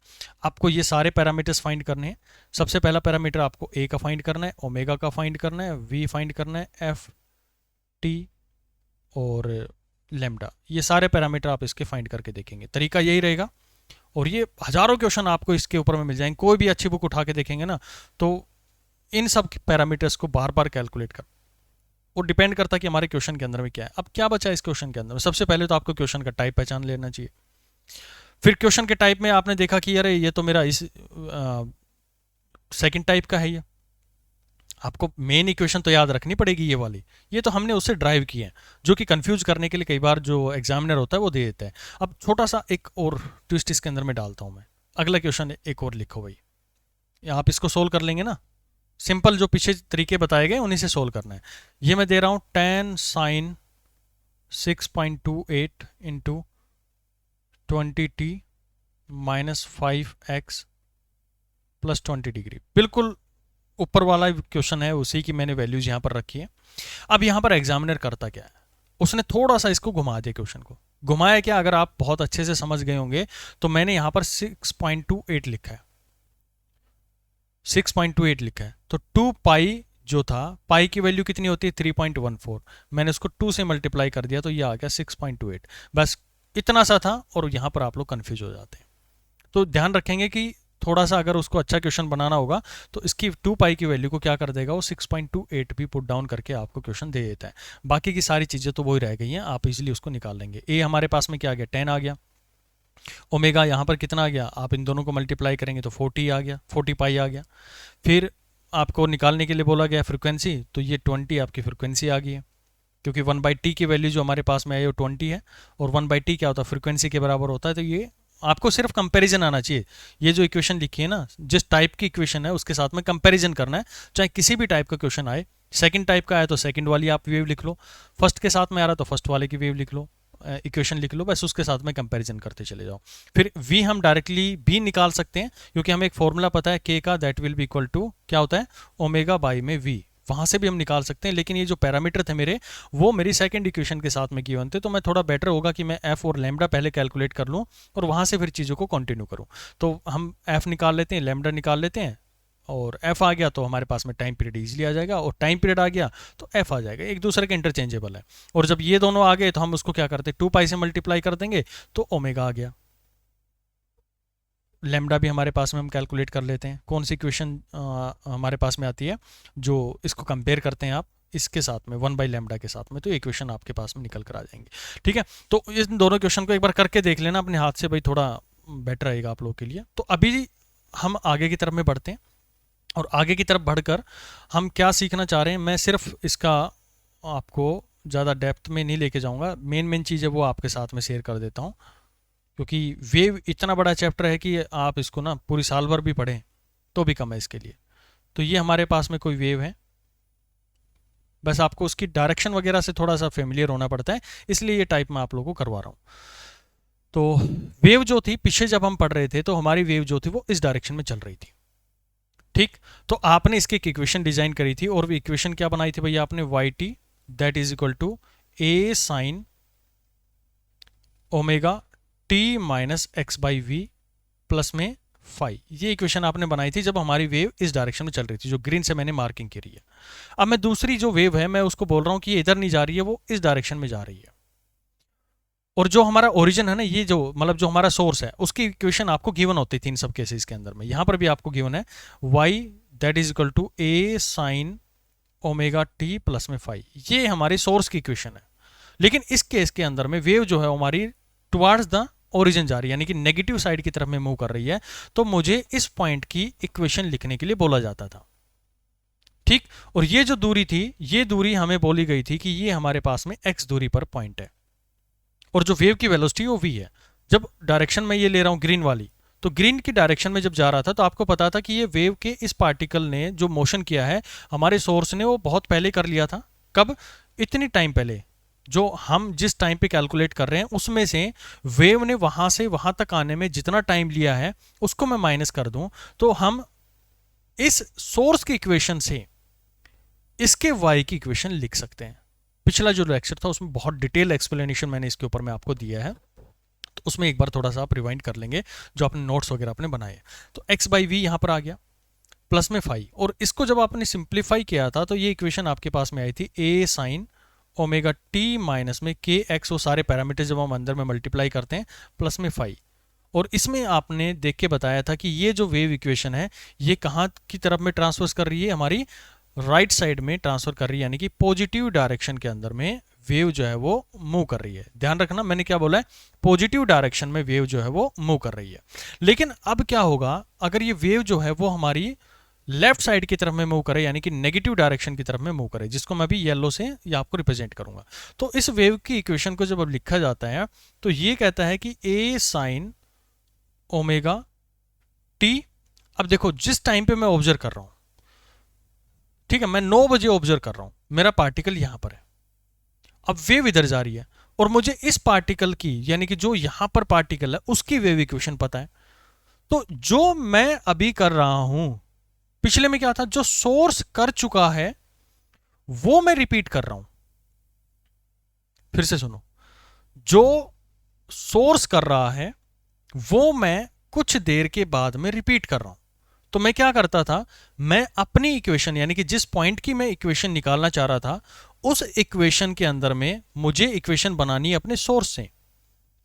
Speaker 1: आपको ये सारे पैरामीटर्स फाइंड करने हैं। सबसे पहला पैरामीटर आपको ए का फाइंड करना है, ओमेगा का फाइंड करना है, वी फाइंड करना है, एफ टी और लेमडा, ये सारे पैरामीटर आप इसके फाइंड करके देखेंगे। तरीका यही रहेगा, और ये हजारों क्वेश्चन आपको इसके ऊपर में मिल जाएंगे। कोई भी अच्छी बुक उठा के देखेंगे ना, तो इन सब पैरामीटर्स को बार बार कैलकुलेट कर, वो डिपेंड करता है कि हमारे क्वेश्चन के अंदर में क्या है। अब क्या बचा है इस क्वेश्चन के अंदर में? सबसे पहले तो आपको क्वेश्चन का टाइप पहचान लेना चाहिए। फिर क्वेश्चन के टाइप में आपने देखा कि अरे ये तो मेरा इस सेकंड टाइप का है, ये आपको मेन इक्वेशन तो याद रखनी पड़ेगी ये वाली, ये तो हमने उससे ड्राइव किए हैं, जो कि कंफ्यूज करने के लिए कई बार जो एग्जामिनर होता है वो दे देता है। अब छोटा सा एक और ट्विस्ट इसके अंदर में डालता हूँ मैं। अगला क्वेश्चन एक और लिखो भाई, आप इसको सोल्व कर लेंगे ना, सिंपल जो पीछे तरीके बताए गए उन्हीं से सोल्व करना है। ये मैं दे रहा हूँ 10 sin 6.28 into 20t minus 5x plus 20 degree, बिल्कुल ऊपर वाला क्वेश्चन है, उसी की मैंने वैल्यूज यहाँ पर रखी है। अब यहाँ पर एग्जामिनर करता क्या है, उसने थोड़ा सा इसको घुमा दिया, क्वेश्चन को घुमाया क्या, अगर आप बहुत अच्छे से समझ गए होंगे तो मैंने यहाँ पर 6.28 लिखा है, 6.28 लिखा है, तो 2 पाई जो था, पाई की वैल्यू कितनी होती है 3.14, मैंने उसको 2 से मल्टीप्लाई कर दिया तो ये आ गया 6.28। बस इतना सा था, और यहाँ पर आप लोग कंफ्यूज हो जाते हैं। तो ध्यान रखेंगे कि थोड़ा सा अगर उसको अच्छा क्वेश्चन बनाना होगा तो इसकी 2 पाई की वैल्यू को क्या कर देगा, वो 6.28 भी पुट डाउन करके आपको क्वेश्चन दे देता है। बाकी की सारी चीज़ें तो वही रह गई हैं, आप इजीली उसको निकाल लेंगे। ए हमारे पास में क्या आ गया 10 आ गया, ओमेगा यहाँ पर कितना आ गया, आप इन दोनों को मल्टीप्लाई करेंगे तो 40 आ गया, 40 पाई आ गया। फिर आपको निकालने के लिए बोला गया फ्रिक्वेंसी, तो ये 20 आपकी फ्रिक्वेंसी आ गई है, क्योंकि 1/t की वैल्यू जो हमारे पास में है वो 20 है, और 1/t क्या होता है फ्रिक्वेंसी के बराबर होता है। तो ये आपको सिर्फ कंपैरिजन आना चाहिए, ये जो इक्वेशन लिखी है ना, जिस टाइप की इक्वेशन है उसके साथ में कंपैरिजन करना है, चाहे किसी भी टाइप का क्वेश्चन आए। सेकंड टाइप का आए तो सेकंड वाली आप वेव लिख लो, फर्स्ट के साथ में आ रहा तो फर्स्ट वाले की वेव लिख लो, इक्वेशन लिख लो, बस उसके साथ में कंपैरिजन करते चले जाओ। फिर v हम डायरेक्टली भी निकाल सकते हैं, क्योंकि हमें एक फॉर्मूला पता है k का, that will be equal to क्या होता है ओमेगा बाई में v, वहाँ से भी हम निकाल सकते हैं। लेकिन ये जो पैरामीटर थे मेरे, वो मेरी सेकंड इक्वेशन के साथ में गिवन थे, तो मैं थोड़ा बेटर होगा कि मैं f और लैम्डा पहले कैलकुलेट कर लूँ और वहाँ से फिर चीज़ों को कंटिन्यू करूँ। तो हम f निकाल लेते हैं, लैम्डा निकाल लेते हैं, और f आ गया तो हमारे पास में टाइम पीरियड इजीली आ जाएगा, और टाइम पीरियड आ गया तो f आ जाएगा, एक दूसरे के इंटरचेंजेबल है। और जब ये दोनों आ गए तो हम उसको क्या करते हैं 2 पाई से मल्टीप्लाई कर देंगे तो ओमेगा आ गया। लैम्डा भी हमारे पास में हम कैलकुलेट कर लेते हैं। कौन सी इक्वेशन हमारे पास में आती है जो इसको कंपेयर करते हैं आप इसके साथ में 1/λ के साथ में, तो इक्वेशन आपके पास में निकल कर आ जाएंगे। ठीक है, तो इन दोनों क्वेश्चन को एक बार करके देख लेना अपने हाथ से, भाई थोड़ा बेटर रहेगा आप लोगों के लिए। तो अभी हम आगे की तरफ में बढ़ते हैं, और आगे की तरफ बढ़कर हम क्या सीखना चाह रहे हैं, मैं सिर्फ इसका आपको ज़्यादा डेप्थ में नहीं लेके जाऊंगा, मेन चीज़ें वो आपके साथ में शेयर कर देता हूँ, क्योंकि वेव इतना बड़ा चैप्टर है कि आप इसको ना पूरी साल भर भी पढ़ें तो भी कम है इसके लिए। तो ये हमारे पास में कोई वेव है, बस आपको उसकी डायरेक्शन वगैरह से थोड़ा सा फेमिलियर होना पड़ता है, इसलिए ये टाइप मैं आप लोगों को करवा रहा हूँ। तो वेव जो थी पीछे जब हम पढ़ रहे थे, तो हमारी वेव जो थी वो इस डायरेक्शन में चल रही थी। ठीक, तो आपने इसकी एक इक्वेशन डिजाइन करी थी, और वो इक्वेशन क्या बनाई थी भैया आपने, y t that is equal to a sine omega t minus x by v plus में फाई, ये इक्वेशन आपने बनाई थी जब हमारी वेव इस डायरेक्शन में चल रही थी, जो ग्रीन से मैंने मार्किंग करी है। अब मैं दूसरी जो वेव है मैं उसको बोल रहा हूं कि ये इधर नहीं जा रही है, वो इस डायरेक्शन में जा रही है। और जो हमारा ओरिजिन है ना, ये जो मतलब जो हमारा सोर्स है, उसकी इक्वेशन आपको गिवन होती थी इन सब केसेस के अंदर में। यहां पर भी आपको गिवन है y that is equal to a sine omega t plus में फाई, ये हमारी सोर्स की इक्वेशन है। लेकिन इस केस के अंदर में वेव जो है हमारी टुवार्ड्स द ओरिजिन जा रही है, यानी कि नेगेटिव साइड की तरफ में मूव कर रही है, तो मुझे इस पॉइंट की इक्वेशन लिखने के लिए बोला जाता था। ठीक, और ये जो दूरी थी, ये दूरी हमें बोली गई थी कि ये हमारे पास में x दूरी पर पॉइंट है, और जो वेव की वेलोसिटी वो v है। जब डायरेक्शन में ये ले रहा हूं ग्रीन वाली, तो ग्रीन की डायरेक्शन में जब जा रहा था तो आपको पता था कि ये वेव के इस पार्टिकल ने जो मोशन किया है हमारे सोर्स ने, वो बहुत पहले कर लिया था। कब? इतनी टाइम पहले, जो हम जिस टाइम पे कैलकुलेट कर रहे हैं उसमें से वेव ने वहां से वहां तक आने में जितना टाइम लिया है उसको मैं माइनस कर दूं, तो हम इस सोर्स की इक्वेशन से इसके y की इक्वेशन लिख सकते हैं। पिछला जो लेक्चर था उसमें बहुत डिटेल एक्सप्लेनेशन मैंने इसके ऊपर में आपको दिया है, तो उसमें एक बार थोड़ा सा आप रिवाइंड कर लेंगे जो आपने नोट्स वगैरह आपने बनाए। तो x बाई वी यहाँ पर आ गया प्लस में फाई, और इसको जब आपने सिंप्लीफाई किया था तो ये इक्वेशन आपके पास में आई थी a sine omega t minus में के एक्स, वो सारे पैरामीटर जब हम अंदर में मल्टीप्लाई करते हैं प्लस में फाई। और इसमें आपने देख के बताया था कि ये जो वेव इक्वेशन है ये कहाँ की तरफ में ट्रांसफर कर रही है, हमारी राइट साइड में ट्रांसफर कर रही है, यानी कि पॉजिटिव डायरेक्शन के अंदर में वेव जो है वो मूव कर रही है। ध्यान रखना मैंने क्या बोला है, पॉजिटिव डायरेक्शन में वेव जो है वो मूव कर रही है। लेकिन अब क्या होगा अगर ये वेव जो है वो हमारी लेफ्ट साइड की तरफ में मूव करे, यानी कि नेगेटिव डायरेक्शन की तरफ में मूव करे, जिसको मैं भी येलो से ये आपको रिप्रेजेंट करूंगा। तो इस वेव की इक्वेशन को जब अब लिखा जाता है तो ये कहता है कि a साइन ओमेगा टी। अब देखो जिस टाइम पे मैं ऑब्जर्व कर रहा हूं, ठीक है, मैं 9 बजे ऑब्जर्व कर रहा हूं, मेरा पार्टिकल यहां पर है, अब वेव इधर जा रही है, और मुझे इस पार्टिकल की यानी कि जो यहां पर पार्टिकल है उसकी वेव इक्वेशन पता है। तो जो मैं अभी कर रहा हूं, पिछले में क्या था, जो सोर्स कर चुका है वो मैं रिपीट कर रहा हूं। फिर से सुनो, जो सोर्स कर रहा है वो मैं कुछ देर के बाद में रिपीट कर रहा हूं। तो मैं क्या करता था, मैं अपनी इक्वेशन यानी कि जिस पॉइंट की मैं इक्वेशन निकालना चाह रहा था उस इक्वेशन के अंदर में मुझे इक्वेशन बनानी है अपने सोर्स से,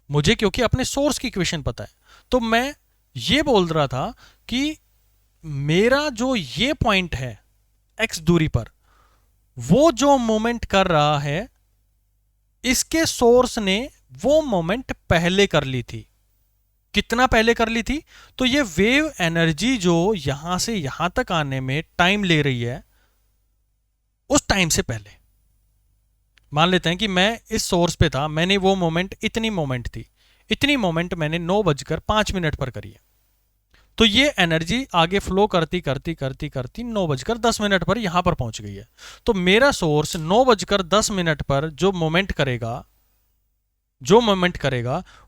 Speaker 1: मुझे क्योंकि अपने सोर्स की इक्वेशन पता है। तो मैं ये बोल रहा था कि मेरा जो ये पॉइंट है x दूरी पर, वो जो मोमेंट कर रहा है इसके सोर्स ने वो मोमेंट पहले कर ली थी। कितना पहले कर ली थी? तो ये वेव एनर्जी जो यहां से यहां तक आने में टाइम ले रही है उस टाइम से पहले। मान लेते हैं कि मैं इस सोर्स पे था, मैंने वो मोमेंट, इतनी मोमेंट थी, इतनी मोमेंट मैंने 9:05 पर करी है, तो ये एनर्जी आगे फ्लो करती करती करती करती 9:10 पर यहां पर पहुंच गई है। तो मेरा सोर्स 9:10 पर जो मोमेंट करेगा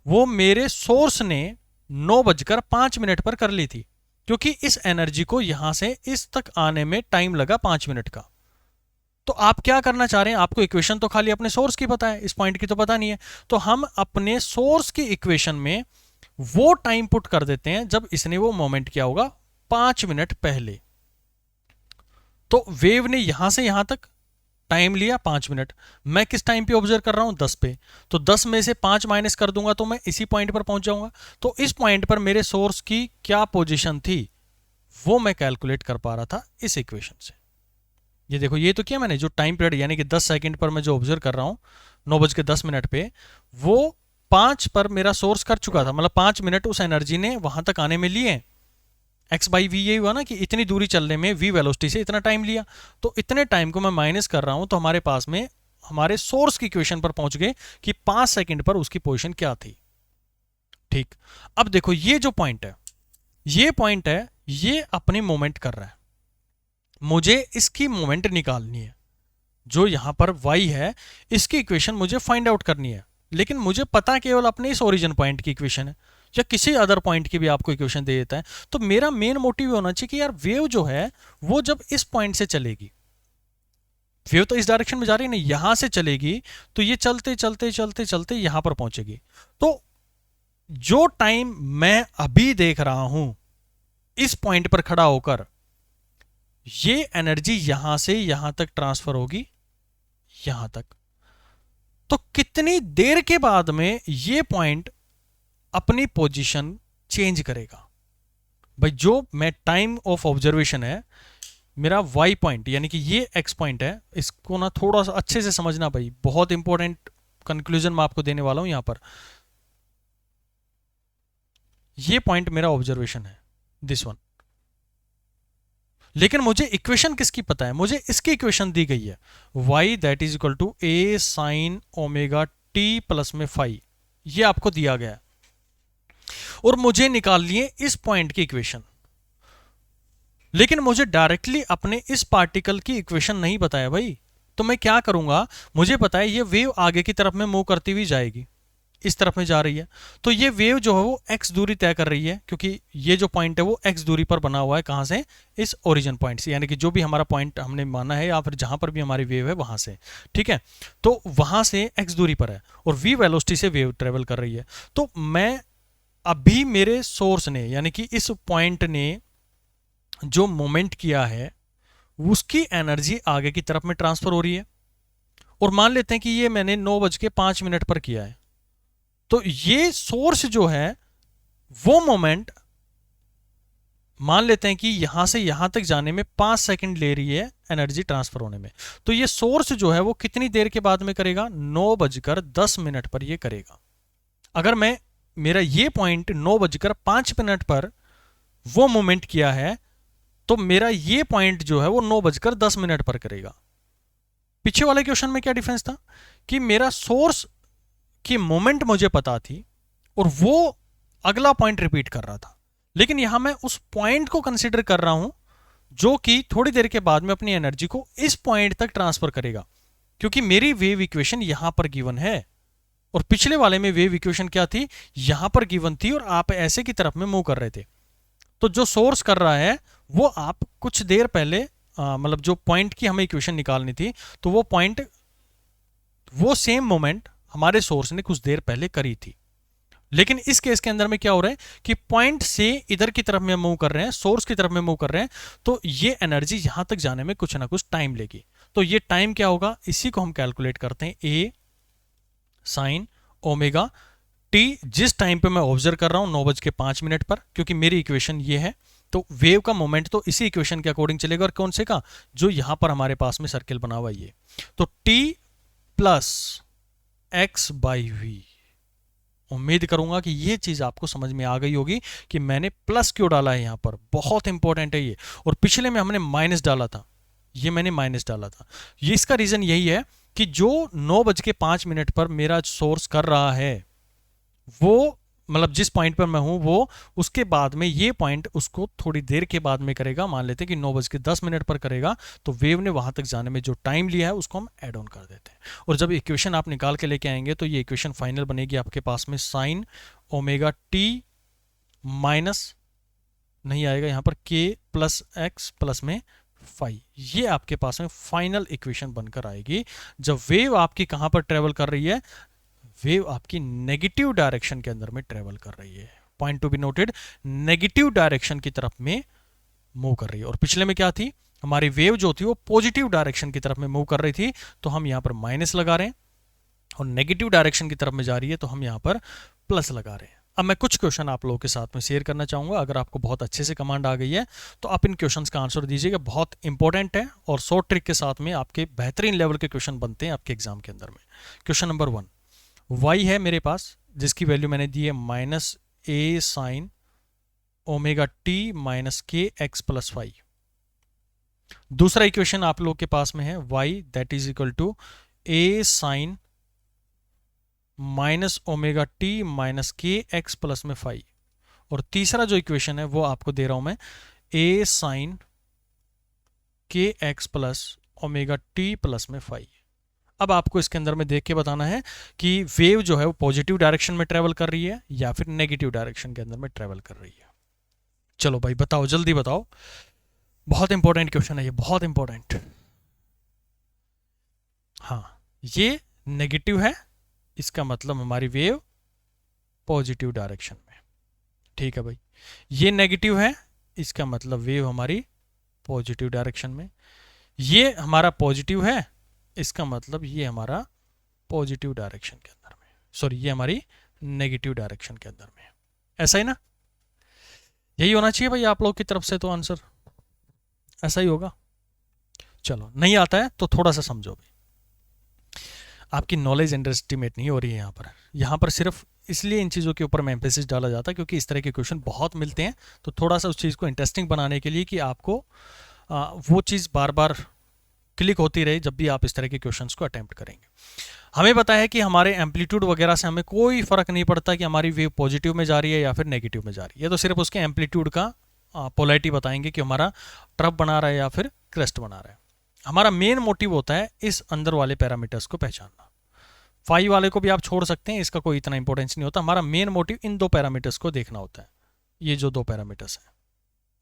Speaker 1: वो मेरे सोर्स ने 9:05 पर कर ली थी, क्योंकि इस एनर्जी को यहां से इस तक आने में टाइम लगा 5 मिनट का। तो आप क्या करना चाह रहे हैं, आपको इक्वेशन तो खाली अपने सोर्स की पता है, इस पॉइंट की तो पता नहीं है, तो हम अपने सोर्स की इक्वेशन में वो टाइम पुट कर देते हैं जब इसने वो मोमेंट किया होगा 5 मिनट पहले। तो वेव ने यहां से यहां तक टाइम लिया 5 मिनट, मैं किस टाइम पे ऑब्जर्व कर रहा हूं 10 पे, तो 10 में से 5 माइनस कर दूंगा तो मैं इसी पॉइंट पर पहुंच जाऊंगा। तो इस पॉइंट पर मेरे सोर्स की क्या पोजीशन थी वो मैं कैलकुलेट कर पा रहा था इस इक्वेशन से। ये देखो, ये तो क्या मैंने जो टाइम पीरियड यानी कि 10 सेकंड पर मैं जो ऑब्जर्व कर रहा हूं 9:10 पे, वो 5 पर मेरा सोर्स कर चुका था, मतलब 5 मिनट उस एनर्जी ने वहां तक आने में लिए। एक्स बाई वी यही हुआ ना कि इतनी दूरी चलने में वी वेलोसिटी से इतना टाइम लिया, तो इतने टाइम को मैं माइनस कर रहा हूं, तो हमारे पास में हमारे सोर्स की इक्वेशन पर पहुंच गए कि 5 सेकंड पर उसकी पोजीशन क्या थी। ठीक, अब देखो ये जो पॉइंट है, ये अपनी मोमेंट कर रहा है, मुझे इसकी मोमेंट निकालनी है। जो यहां पर y है इसकी इक्वेशन मुझे फाइंड आउट करनी है, लेकिन मुझे पता केवल अपने इस ओरिजिन पॉइंट की इक्वेशन है, या किसी अदर पॉइंट की भी आपको इक्वेशन दे देता है। तो मेरा मेन मोटिव होना चाहिए कि यार वेव जो है वो जब इस पॉइंट से चलेगी, वेव तो इस डायरेक्शन में जा रही है ना, यहां से चलेगी, तो ये चलते चलते चलते चलते यहां पर पहुंचेगी। तो जो टाइम मैं अभी देख रहा हूं इस पॉइंट पर खड़ा होकर, ये एनर्जी यहां से यहां तक ट्रांसफर होगी, यहां तक। तो कितनी देर के बाद में ये पॉइंट अपनी पोजीशन चेंज करेगा? भाई जो मैं टाइम ऑफ ऑब्जर्वेशन है, मेरा y पॉइंट यानी कि ये x पॉइंट है, इसको ना थोड़ा सा अच्छे से समझना भाई, बहुत इंपॉर्टेंट कंक्लूजन मैं आपको देने वाला हूं यहां पर। ये पॉइंट मेरा ऑब्जर्वेशन है, दिस वन। लेकिन मुझे इक्वेशन किसकी पता है, मुझे इसकी इक्वेशन दी गई है, y that is equal to a sine omega t plus में फाई, ये आपको दिया गया है और मुझे निकाल लिए इस पॉइंट की इक्वेशन। लेकिन मुझे डायरेक्टली अपने इस पार्टिकल की इक्वेशन नहीं बताया भाई, तो मैं क्या करूंगा, मुझे पता है ये वेव आगे की तरफ में मूव करती हुई जाएगी, इस तरफ में जा रही है, तो ये वेव जो है वो x दूरी तय कर रही है, क्योंकि ये जो पॉइंट है वो x दूरी पर बना हुआ है, कहां से, इस ओरिजिन पॉइंट से, यानी कि जो भी हमारा पॉइंट हमने माना है या फिर जहां पर भी हमारी वेव है वहां से, ठीक है, तो वहां से x दूरी पर है और v वेलोसिटी से वेव ट्रेवल कर रही है। तो मैं अभी मेरे सोर्स ने, यानी कि इस पॉइंट ने जो मोमेंट किया है उसकी एनर्जी आगे की तरफ में ट्रांसफर हो रही है, और मान लेते हैं कि ये मैंने 9:05 पर किया है, तो ये सोर्स जो है वो मोमेंट मान लेते हैं कि यहां से यहां तक जाने में 5 सेकंड ले रही है एनर्जी ट्रांसफर होने में, तो ये सोर्स जो है वो कितनी देर के बाद में करेगा, 9:10 पर ये करेगा। अगर मैं मेरा ये पॉइंट 9:05 पर वो मोमेंट किया है, तो मेरा ये पॉइंट जो है वो 9:10 पर करेगा। पीछे वाले क्वेश्चन में क्या डिफरेंस था कि मेरा सोर्स की मोमेंट मुझे पता थी और वो अगला पॉइंट रिपीट कर रहा था, लेकिन यहां मैं उस पॉइंट को कंसीडर कर रहा हूं जो कि थोड़ी देर के बाद में अपनी एनर्जी को इस पॉइंट तक ट्रांसफर करेगा, क्योंकि मेरी वेव इक्वेशन यहां पर गिवन है और पिछले वाले में वेव इक्वेशन क्या थी, यहां पर गिवन थी और आप ऐसे की तरफ में मूव कर रहे थे। तो जो सोर्स कर रहा है वो आप कुछ देर पहले मतलब जो पॉइंट की हमें इक्वेशन निकालनी थी, तो वो पॉइंट, वो सेम मोमेंट हमारे सोर्स ने कुछ देर पहले करी थी। लेकिन इस केस के अंदर में क्या हो रहा है कि पॉइंट से इधर की तरफ में मूव कर रहे हैं, सोर्स की तरफ में मूव कर रहे हैं, तो ये एनर्जी यहां तक जाने में कुछ ना कुछ टाइम लेगी। तो ये टाइम क्या होगा, इसी को हम कैलकुलेट करते हैं, a साइन ओमेगा टी, जिस टाइम पे मैं ऑब्जर्व कर रहा हूं 9:05 पर, क्योंकि मेरी इक्वेशन ये है, तो वेव का मोमेंट तो इसी इक्वेशन के अकॉर्डिंग चलेगा, और कौन से का, जो यहां पर हमारे पास में सर्किल बना हुआ है ये, तो t plus x by v. उम्मीद करूंगा कि ये चीज आपको समझ में आ गई होगी कि मैंने प्लस क्यों डाला है यहां पर, बहुत इंपॉर्टेंट है ये, और पिछले में हमने माइनस डाला था, ये मैंने माइनस डाला था। ये इसका रीजन यही है कि जो 9:05 पर मेरा सोर्स कर रहा है वो, मतलब जिस पॉइंट पर मैं हूं वो, उसके बाद में ये पॉइंट उसको थोड़ी देर के बाद में करेगा, मान लेते हैं कि 9:10 पर करेगा, तो वेव ने वहां तक जाने में जो टाइम लिया है उसको हम ऐड ऑन कर देते हैं। और जब इक्वेशन आप निकाल के लेके आएंगे तो ये इक्वेशन फाइनल बनेगी आपके पास में साइन ओमेगा टी माइनस, नहीं आएगा यहां पर, के प्लस एक्स प्लस में फाई, ये आपके पास में फाइनल इक्वेशन बनकर आएगी जब वेव आपकी कहां पर ट्रेवल कर रही है, वेव आपकी नेगेटिव डायरेक्शन के अंदर में ट्रेवल कर रही है। Point to be noted, negative direction की तरफ में मूव कर रही है। और पिछले में क्या थी, हमारी वेव जो थी वो पॉजिटिव डायरेक्शन की तरफ में मूव कर रही थी, तो हम यहां पर माइनस लगा रहे हैं, और नेगेटिव डायरेक्शन की तरफ में जा रही है तो हम यहां पर प्लस लगा रहे हैं। अब मैं कुछ क्वेश्चन आप लोगों के साथ में शेयर करना चाहूंगा, अगर आपको बहुत अच्छे से कमांड आ गई है तो आप इन क्वेश्चंस का आंसर दीजिएगा, बहुत इंपॉर्टेंट है और शॉर्ट ट्रिक के साथ में आपके बेहतरीन लेवल के क्वेश्चन बनते हैं आपके एग्जाम के अंदर में। क्वेश्चन नंबर 1, y है मेरे पास जिसकी वैल्यू मैंने दी है minus a sine omega t minus k x plus y. दूसरा इक्वेशन आप लोग के पास में है y that is equal to a sine minus omega t minus k x plus में फाई। और तीसरा जो इक्वेशन है वो आपको दे रहा हूं मैं, ए साइन के x plus omega t plus में फाई। अब आपको इसके अंदर में देख के बताना है कि वेव जो है वो पॉजिटिव डायरेक्शन में ट्रेवल कर रही है या फिर नेगेटिव डायरेक्शन के अंदर में ट्रेवल कर रही है। चलो भाई बताओ, जल्दी बताओ, बहुत इंपॉर्टेंट क्वेश्चन है ये, बहुत इंपॉर्टेंट। हाँ, ये नेगेटिव है, इसका मतलब हमारी वेव पॉजिटिव डायरेक्शन में, ठीक है भाई। ये नेगेटिव है, इसका मतलब वेव हमारी पॉजिटिव डायरेक्शन में। ये हमारा पॉजिटिव है, इसका मतलब ये हमारा पॉजिटिव डायरेक्शन के अंदर में, सॉरी ये हमारी नेगेटिव डायरेक्शन के अंदर में। ऐसा ही ना, यही होना चाहिए भाई आप लोग की तरफ से, तो आंसर ऐसा ही होगा। चलो नहीं आता है तो थोड़ा सा समझो भाई, आपकी नॉलेज अंडर एस्टिमेट नहीं हो रही है। यहां पर सिर्फ इसलिए इन चीज़ों के ऊपर में एम्फेसिस डाला जाता है, क्योंकि इस तरह के क्वेश्चन बहुत मिलते हैं। तो थोड़ा सा उस चीज़ को इंटरेस्टिंग बनाने के लिए कि आपको वो चीज़ बार बार क्लिक होती रहे जब भी आप इस तरह के क्वेश्चंस को अटेम्प्ट करेंगे। हमें पता है कि हमारे एम्पलीट्यूड वगैरह से हमें कोई फ़र्क नहीं पड़ता कि हमारी वेव पॉजिटिव में जा रही है या फिर नेगेटिव में जा रही है। ये तो सिर्फ उसके एम्पलीट्यूड का पोलैरिटी बताएंगे कि हमारा ट्रफ बना रहा है या फिर क्रेस्ट बना रहा है। हमारा मेन मोटिव होता है इस अंदर वाले पैरामीटर्स को पहचानना। फाई वाले को भी आप छोड़ सकते हैं, इसका कोई इतना इंपॉर्टेंस नहीं होता। हमारा मेन मोटिव इन दो पैरामीटर्स को देखना होता है। ये जो दो पैरामीटर्स हैं,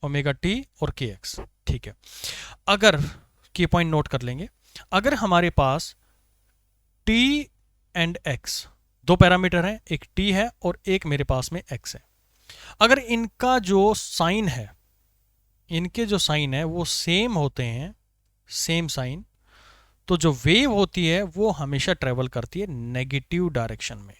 Speaker 1: ओमेगा टी और के एक्स। ठीक है, अगर की पॉइंट नोट कर लेंगे, अगर हमारे पास टी एंड एक्स दो पैरामीटर हैं, एक टी है और एक मेरे पास में एक्स है, अगर इनका जो साइन है, इनके जो साइन है वो सेम होते हैं, सेम साइन, तो जो वेव होती है वो हमेशा ट्रेवल करती है नेगेटिव डायरेक्शन में।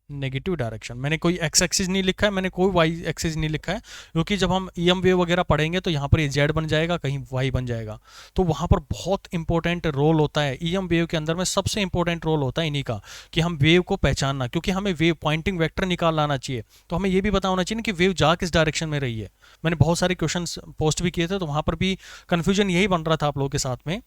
Speaker 1: नेगेटिव डायरेक्शन, मैंने कोई एक्स एक्सिस नहीं लिखा है, मैंने कोई वाई एक्सिस नहीं लिखा है, क्योंकि जब हम ईएम वेव वगैरह पढ़ेंगे तो यहाँ पर ये जेड बन जाएगा, कहीं वाई बन जाएगा, तो वहाँ पर बहुत इंपॉर्टेंट रोल होता है। ईएम वेव के अंदर में सबसे इंपॉर्टेंट रोल होता है इन्हीं का, कि हम वेव को पहचानना, क्योंकि हमें वेव पॉइंटिंग वेक्टर निकाल लाना चाहिए। तो हमें ये भी पता होना चाहिए ना कि वेव जा किस डायरेक्शन में रही है। मैंने बहुत सारे क्वेश्चन पोस्ट भी किए थे, तो वहाँ पर भी कन्फ्यूजन यही बन रहा था आप लोगों के साथ में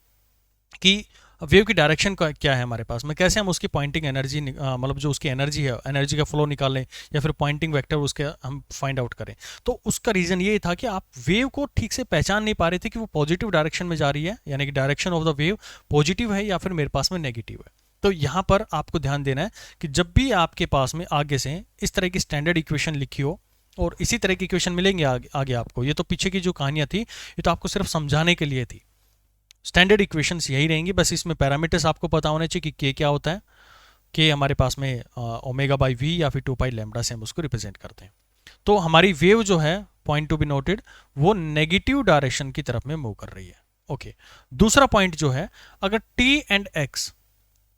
Speaker 1: कि वेव की डायरेक्शन का क्या है हमारे पास में, कैसे हम उसकी पॉइंटिंग एनर्जी मतलब जो उसकी एनर्जी है, एनर्जी का फ्लो निकालें या फिर पॉइंटिंग वेक्टर उसके हम फाइंड आउट करें। तो उसका रीज़न ये था कि आप वेव को ठीक से पहचान नहीं पा रहे थे कि वो पॉजिटिव डायरेक्शन में जा रही है, यानी कि direction of the wave positive है या फिर मेरे पास में नेगेटिव है। तो यहाँ पर आपको ध्यान देना है कि जब भी आपके पास में आगे से इस तरह की स्टैंडर्ड इक्वेशन लिखी हो, और इसी तरह की इक्वेशन मिलेंगे आगे आपको, ये तो पीछे की जो कहानियाँ थी ये तो आपको सिर्फ समझाने के लिए थी। स्टैंडर्ड इक्वेशंस यही रहेंगी, बस इसमें पैरामीटर्स आपको पता होने चाहिए कि के क्या होता है। के हमारे पास में ओमेगा बाई वी या फिर 2 पाई लैम्बडा से हम उसको रिप्रेजेंट करते हैं। तो हमारी वेव जो है, पॉइंट टू बी नोटेड, वो नेगेटिव डायरेक्शन की तरफ में मूव कर रही है। ओके, दूसरा पॉइंट जो है, अगर टी एंड एक्स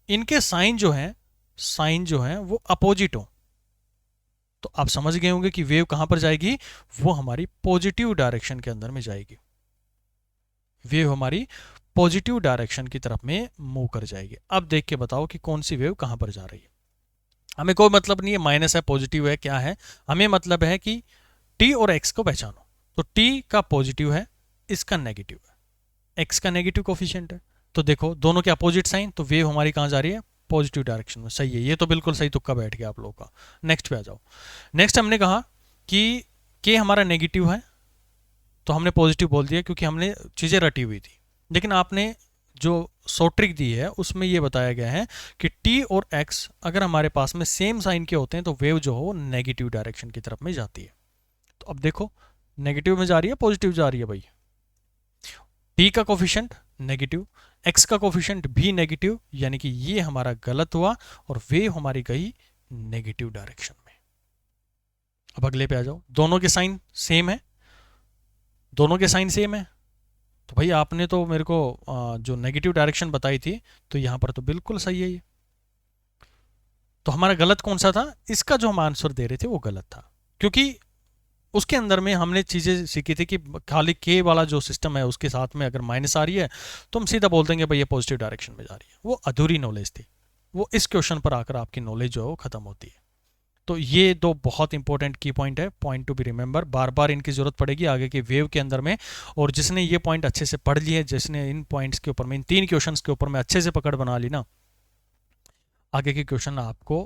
Speaker 1: इनके साइन जो है वो अपोजिट हो, तो आप समझ गए होंगे कि वेव कहां पर जाएगी, वो हमारी पॉजिटिव डायरेक्शन के अंदर में जाएगी। वेव हमारी पॉजिटिव डायरेक्शन की तरफ में मूव कर जाएगी। अब देख के बताओ कि कौन सी वेव कहां पर जा रही है। हमें कोई मतलब नहीं है माइनस है पॉजिटिव है क्या है, हमें मतलब है कि टी और एक्स को पहचानो। तो टी का पॉजिटिव है, इसका नेगेटिव है, एक्स का नेगेटिव कोफिशिएंट है। तो देखो दोनों के अपोजिट साइन, तो वेव हमारी कहां जा रही है, पॉजिटिव डायरेक्शन में। सही है, ये तो बिल्कुल सही तुक्का बैठ गया आप लोगों का। नेक्स्ट पे आ जाओ। नेक्स्ट हमने कहा कि के हमारा नेगेटिव है, तो हमने पॉजिटिव बोल दिया क्योंकि हमने चीज़ें रटी हुई थी। लेकिन आपने जो शॉर्ट ट्रिक दी है उसमें ये बताया गया है कि टी और एक्स अगर हमारे पास में सेम साइन के होते हैं तो वेव जो हो नेगेटिव डायरेक्शन की तरफ में जाती है। तो अब देखो नेगेटिव में जा रही है पॉजिटिव जा रही है भाई। टी का कोफिशिएंट नेगेटिव, एक्स का कोफिशिएंट भी नेगेटिव, यानी कि ये हमारा गलत हुआ और वेव हमारी गई नेगेटिव डायरेक्शन में। अब अगले पे आ जाओ। दोनों के साइन सेम है, दोनों के साइन सेम है, तो भाई आपने तो मेरे को जो नेगेटिव डायरेक्शन बताई थी, तो यहाँ पर तो बिल्कुल सही है ये। तो हमारा गलत कौन सा था, इसका जो हम आंसर दे रहे थे वो गलत था, क्योंकि उसके अंदर में हमने चीज़ें सीखी थी कि खाली के वाला जो सिस्टम है उसके साथ में अगर माइनस आ रही है तो हम सीधा बोल देंगे भाई ये पॉजिटिव डायरेक्शन में जा रही है। वो अधूरी नॉलेज थी, वो इस क्वेश्चन पर आकर आपकी नॉलेज जो है वो खत्म होती है। तो ये दो बहुत इंपॉर्टेंट की पॉइंट है, पॉइंट टू बी रिमेंबर, बार बार इनकी जरूरत पड़ेगी आगे के वेव के अंदर में। और जिसने ये पॉइंट अच्छे से पढ़ लिए, जिसने इन पॉइंट्स के ऊपर में, इन 3 क्वेश्चंस के ऊपर में अच्छे से पकड़ बना ली ना, आगे के क्वेश्चन आपको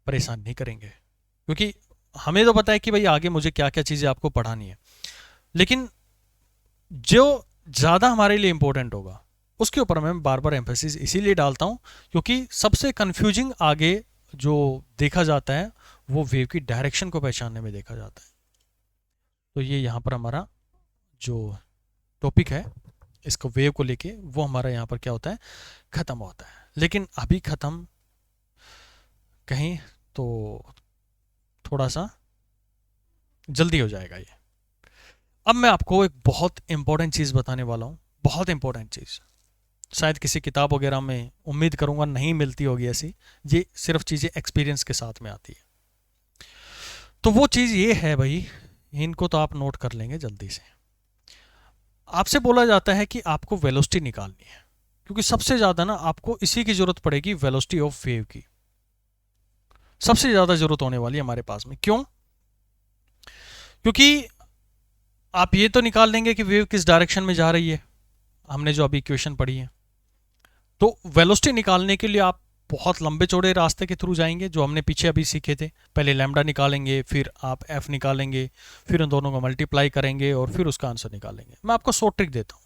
Speaker 1: परेशान नहीं करेंगे, क्योंकि हमें तो पता है कि भाई आगे मुझे क्या क्या चीज़ें आपको पढ़ानी है। लेकिन जो ज़्यादा हमारे लिए इंपॉर्टेंट होगा उसके ऊपर मैं बार बार एम्फेसिस इसीलिए डालता हूँ, क्योंकि सबसे कन्फ्यूजिंग आगे जो देखा जाता है वो वेव की डायरेक्शन को पहचानने में देखा जाता है। तो ये यहाँ पर हमारा जो टॉपिक है इसको वेव को लेके, वो हमारा यहाँ पर क्या होता है, ख़त्म होता है। लेकिन अभी ख़त्म कहीं तो थोड़ा सा जल्दी हो जाएगा ये। अब मैं आपको एक बहुत इंपॉर्टेंट चीज़ बताने वाला हूँ, बहुत इंपॉर्टेंट चीज़, शायद किसी किताब वगैरह में उम्मीद करूँगा नहीं मिलती होगी ऐसी, ये सिर्फ चीज़ें एक्सपीरियंस के साथ में आती है। तो वो चीज़ ये है भाई, इनको तो आप नोट कर लेंगे जल्दी से। आपसे बोला जाता है कि आपको वेलोसिटी निकालनी है, क्योंकि सबसे ज़्यादा ना आपको इसी की ज़रूरत पड़ेगी, वेलोसिटी ऑफ वेव की। सबसे ज़्यादा ज़रूरत होने वाली है हमारे पास में। क्यों? क्योंकि आप ये तो निकाल लेंगे कि वेव किस डायरेक्शन में जा रही है, हमने जो अभी इक्वेशन पढ़ी है। तो वेलोसिटी निकालने के लिए आप बहुत लंबे चौड़े रास्ते के थ्रू जाएंगे, जो हमने पीछे अभी सीखे थे। पहले लैम्डा निकालेंगे, फिर आप एफ निकालेंगे, फिर उन दोनों को मल्टीप्लाई करेंगे और फिर उसका आंसर निकालेंगे। मैं आपको शॉर्ट ट्रिक देता हूँ।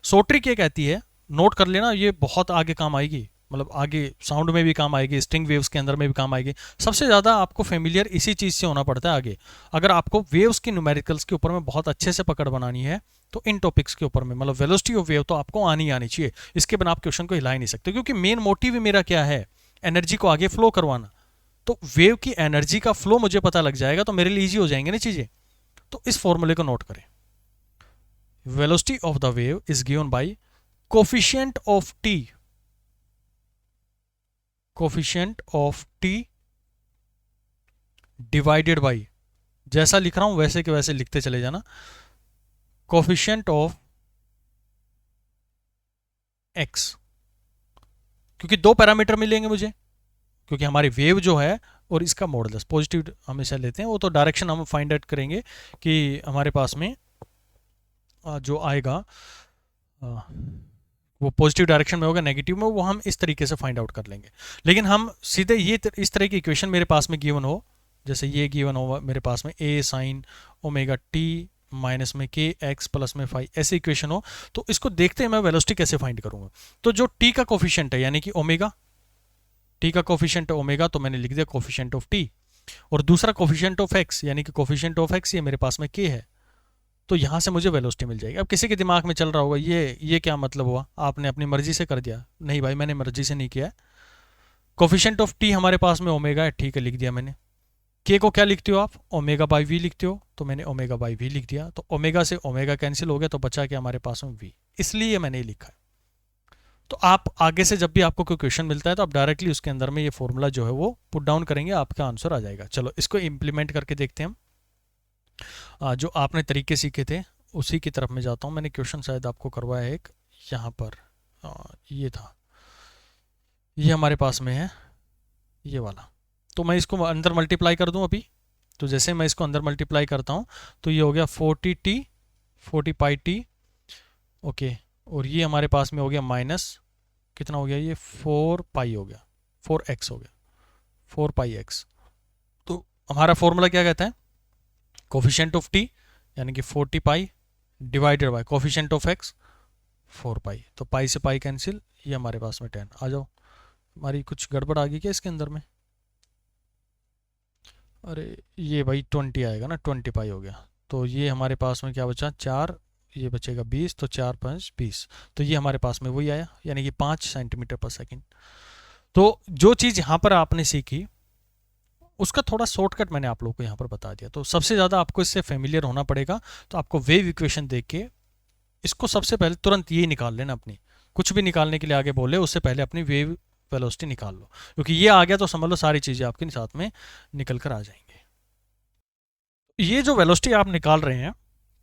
Speaker 1: शॉर्ट ट्रिक ये कहती है, नोट कर लेना, ये बहुत आगे काम आएगी, मतलब आगे साउंड में भी काम आएगी, स्ट्रिंग वेव्स के अंदर में भी काम आएगी। सबसे ज़्यादा आपको फेमिलियर इसी चीज़ से होना पड़ता है आगे। अगर आपको वेव्स की न्यूमेरिकल्स के ऊपर में बहुत अच्छे से पकड़ बनानी है, तो इन टॉपिक्स के ऊपर में, मतलब वेलोसिटी ऑफ वेव तो आपको आनी चाहिए। इसके बिना आप क्वेश्चन को हिला ही नहीं सकते, क्योंकि मेन मोटिव ही मेरा क्या है, एनर्जी को आगे फ्लो करवाना। तो वेव की एनर्जी का फ्लो मुझे पता लग जाएगा तो मेरे लिए इजी हो जाएंगे ना चीज़ें। तो इस फॉर्मूले को नोट करें। Velocity of the wave is given by coefficient of T, coefficient of T divided by, जैसा लिख रहा हूं वैसे के वैसे लिखते चले जाना, कोफिशिएंट ऑफ एक्स। क्योंकि दो पैरामीटर मिलेंगे मुझे, क्योंकि हमारी वेव जो है और इसका मॉडुलस पॉजिटिव हमेशा लेते हैं, वो तो डायरेक्शन हम फाइंड आउट करेंगे कि हमारे पास में जो आएगा वो पॉजिटिव डायरेक्शन में होगा, नेगेटिव में, वो हम इस तरीके से फाइंड आउट कर लेंगे। लेकिन हम सीधे ये इस तरह की इक्वेशन मेरे पास में गिवन हो, जैसे ये गिवन हो मेरे पास में a sine omega t minus में के एक्स प्लस में फाइव, ऐसे इक्वेशन हो, तो इसको देखते हैं मैं वेलोसिटी कैसे फाइंड करूंगा। तो जो t का कोफिशिएंट है यानी कि ओमेगा, t का कोफिशिएंट है ओमेगा, तो मैंने लिख दिया कोफिशिएंट ऑफ t। और दूसरा कोफिशिएंट ऑफ x यानी कि कोफिशिएंट ऑफ x ये मेरे पास में k है, तो यहाँ से मुझे वेलोसिटी मिल जाएगी। अब किसी के दिमाग में चल रहा होगा ये क्या मतलब हुआ, आपने अपनी मर्जी से कर दिया। नहीं भाई, मैंने मर्जी से नहीं किया है। कोफिशिएंट ऑफ टी हमारे पास में ओमेगा है, ठीक है, लिख दिया मैंने। के को क्या लिखते हो आप, ओमेगा बाई वी लिखते हो, तो मैंने ओमेगा बाई वी लिख दिया। तो ओमेगा से ओमेगा कैंसिल हो गया, तो बचा क्या हमारे पास में वी, इसलिए मैंने लिखा है। तो आप आगे से जब भी आपको कोई क्वेश्चन मिलता है तो आप डायरेक्टली उसके अंदर में ये फॉर्मूला जो है वो पुट डाउन करेंगे, आपका आंसर आ जाएगा। चलो इसको इम्प्लीमेंट करके देखते हैं हम। जो आपने तरीके सीखे थे उसी की तरफ मैं जाता हूँ। मैंने क्वेश्चन शायद आपको करवाया है एक यहाँ पर, ये था, ये हमारे पास में है ये वाला। तो मैं इसको अंदर मल्टीप्लाई कर दूँ अभी। तो जैसे मैं इसको अंदर मल्टीप्लाई करता हूँ तो ये हो गया 40t 40 पाई टी, ओके। और ये हमारे पास में हो गया माइनस कितना हो गया, ये 4 पाई हो गया, 4x हो गया, 4 पाई x। तो हमारा फॉर्मूला क्या कहता है, कोफिशिएंट ऑफ t यानी कि 40 पाई divided by coefficient of x 4 पाई। तो पाई से पाई कैंसिल, ये हमारे पास में 10 आ जाओ। हमारी कुछ गड़बड़ आ गई क्या इसके अंदर में, अरे ये भाई 20 आएगा ना, 20 पाई हो गया। तो ये हमारे पास में क्या बचा, 4, ये बचेगा 20, तो 4 5 20। तो ये हमारे पास में वही आया, यानी कि 5 सेंटीमीटर पर सेकेंड। तो जो चीज़ यहाँ पर आपने सीखी उसका थोड़ा शॉर्टकट मैंने आप लोगों को यहाँ पर बता दिया। तो सबसे ज़्यादा आपको इससे फेमिलियर होना पड़ेगा। तो आपको वेव इक्वेशन देख के इसको सबसे पहले तुरंत ये निकाल लेना, अपनी कुछ भी निकालने के लिए आगे बोले उससे पहले अपनी वेव वेलोसिटी निकाल लो, क्योंकि ये आ गया तो समझ लो सारी चीज़ें आपके साथ में निकल कर आ जाएंगे। ये जो वेलोसिटी आप निकाल रहे हैं,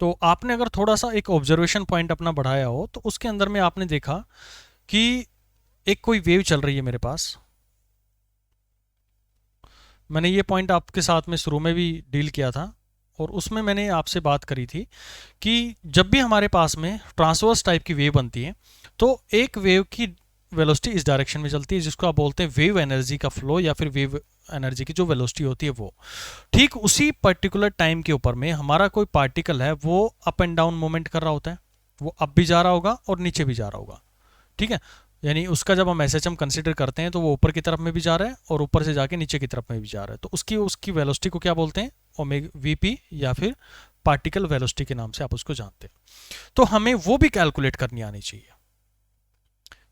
Speaker 1: तो आपने अगर थोड़ा सा एक ऑब्जर्वेशन पॉइंट अपना बढ़ाया हो तो उसके अंदर में आपने देखा कि एक कोई वेव चल रही है मेरे पास। मैंने ये पॉइंट आपके साथ में शुरू में भी डील किया था और उसमें मैंने आपसे बात करी थी कि जब भी हमारे पास में ट्रांसवर्स टाइप की वेव बनती है तो एक वेव की वेलोसिटी इस डायरेक्शन में चलती है, जिसको आप बोलते हैं वेव एनर्जी का फ्लो या फिर वेव एनर्जी की जो वेलोसिटी होती है वो। ठीक उसी पर्टिकुलर टाइम के ऊपर में हमारा कोई पार्टिकल है वो अप एंड डाउन मूवमेंट कर रहा होता है, वो अप भी जा रहा होगा और नीचे भी जा रहा होगा, ठीक है। यानी उसका जब हम एसएचएम कंसीडर करते हैं तो वो ऊपर की तरफ में भी जा रहा है और ऊपर से जाके नीचे की तरफ में भी जा रहा है। तो उसकी उसकी वेलोसिटी को क्या बोलते हैं, ओमेगा वीपी या फिर पार्टिकल वेलोसिटी के नाम से आप उसको जानते हैं। तो हमें वो भी कैलकुलेट करनी आनी चाहिए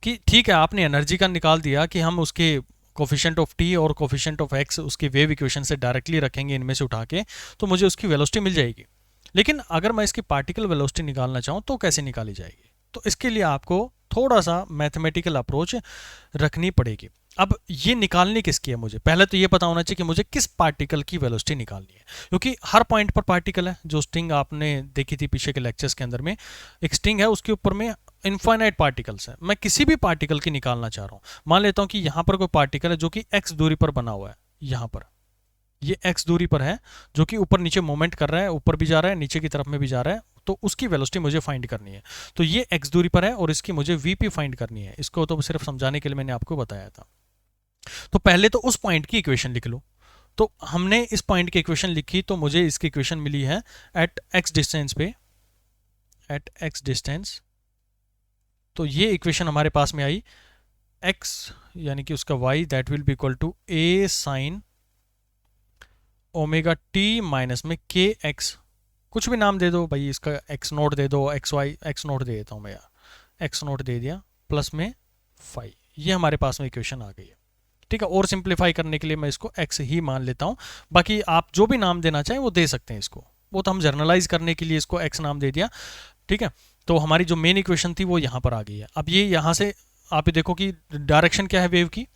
Speaker 1: कि ठीक है आपने एनर्जी का निकाल दिया कि हम उसके कोफिशिएंट ऑफ टी और कोफिशिएंट ऑफ एक्स उसकी वेव इक्वेशन से डायरेक्टली रखेंगे इनमें से उठा के, तो मुझे उसकी वेलोसिटी मिल जाएगी। लेकिन अगर मैं इसकी पार्टिकल वेलोसिटी निकालना चाहूँ तो कैसे निकाली जाएगी, तो इसके लिए आपको थोड़ा सा मैथमेटिकल अप्रोच रखनी पड़ेगी। अब ये निकालनी किसकी है, मुझे पहले तो ये पता होना चाहिए कि मुझे किस पार्टिकल की वेलोसिटी निकालनी है, क्योंकि हर पॉइंट पर पार्टिकल है। जो स्ट्रिंग आपने देखी थी पीछे के लेक्चर्स के अंदर में, एक स्ट्रिंग है उसके ऊपर में इनफाइनाइट पार्टिकल्स है। मैं किसी भी पार्टिकल की निकालना चाह रहा हूँ, मान लेता हूँ कि यहाँ पर कोई पार्टिकल है जो कि x दूरी पर बना हुआ है, यहाँ पर, ये x दूरी पर है, जो कि ऊपर नीचे मूवमेंट कर रहा है, ऊपर भी जा रहा है, नीचे की तरफ में भी जा रहा है, तो उसकी वेलोसिटी मुझे फाइंड करनी है। तो ये x दूरी पर है और इसकी मुझे vp फाइंड करनी है। इसको तो सिर्फ समझाने के लिए मैंने आपको बताया था। तो पहले तो उस पॉइंट की इक्वेशन लिख लो। तो हमने इस पॉइंट की इक्वेशन लिखी, तो मुझे इसकी इक्वेशन मिली है एट x डिस्टेंस पे, एट x डिस्टेंस। तो ये इक्वेशन हमारे पास में आई, x यानी कि उसका y that will be equal to a sine omega t minus में के एक्स, कुछ भी नाम दे दो भाई, इसका एक्स नोट दे दो, एक्स वाई, एक्स नोट दे देता हूँ मैं यार, एक्स नोट दे दिया, प्लस में फाइव। ये हमारे पास में इक्वेशन आ गई है। ठीक है, और सिंप्लीफाई करने के लिए मैं इसको एक्स ही मान लेता हूँ, बाकी आप जो भी नाम देना चाहें वो दे सकते हैं इसको, वो तो हम जर्नलाइज करने के लिए इसको एक्स नाम दे दिया। ठीक है, तो हमारी जो मेन इक्वेशन थी वो यहाँ पर आ गई है। अब ये यहाँ से आप देखो कि डायरेक्शन क्या है वेव की,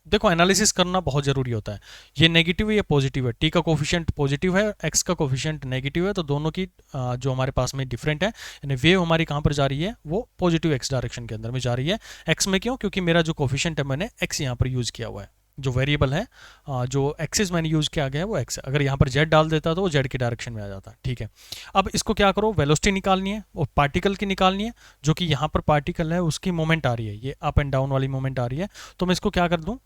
Speaker 1: देखो एनालिसिस करना बहुत ज़रूरी होता है। ये नेगेटिव है या पॉजिटिव है, टी का कोफिशिएंट पॉजिटिव है, एक्स का कोफिशिएंट नेगेटिव है, तो दोनों की जो हमारे पास में डिफरेंट है, यानी वेव हमारी कहाँ पर जा रही है, वो पॉजिटिव एक्स डायरेक्शन के अंदर में जा रही है। एक्स में क्यों, क्योंकि मेरा जो कोफिशिएंट है मैंने एक्स यहाँ पर यूज़ किया हुआ है, जो वेरिएबल है, जो एक्सिस मैंने यूज़ किया गया है वो एक्स है। अगर यहाँ पर जेड डाल देता तो वो जेड के डायरेक्शन में आ जाता। ठीक है, अब इसको क्या करो, वेलोसिटी निकालनी है और पार्टिकल की निकालनी है, जो कि यहाँ पर पार्टिकल है उसकी मूवमेंट आ रही है, ये अप एंड डाउन वाली मूवमेंट आ रही है। तो मैं इसको क्या कर दूँ,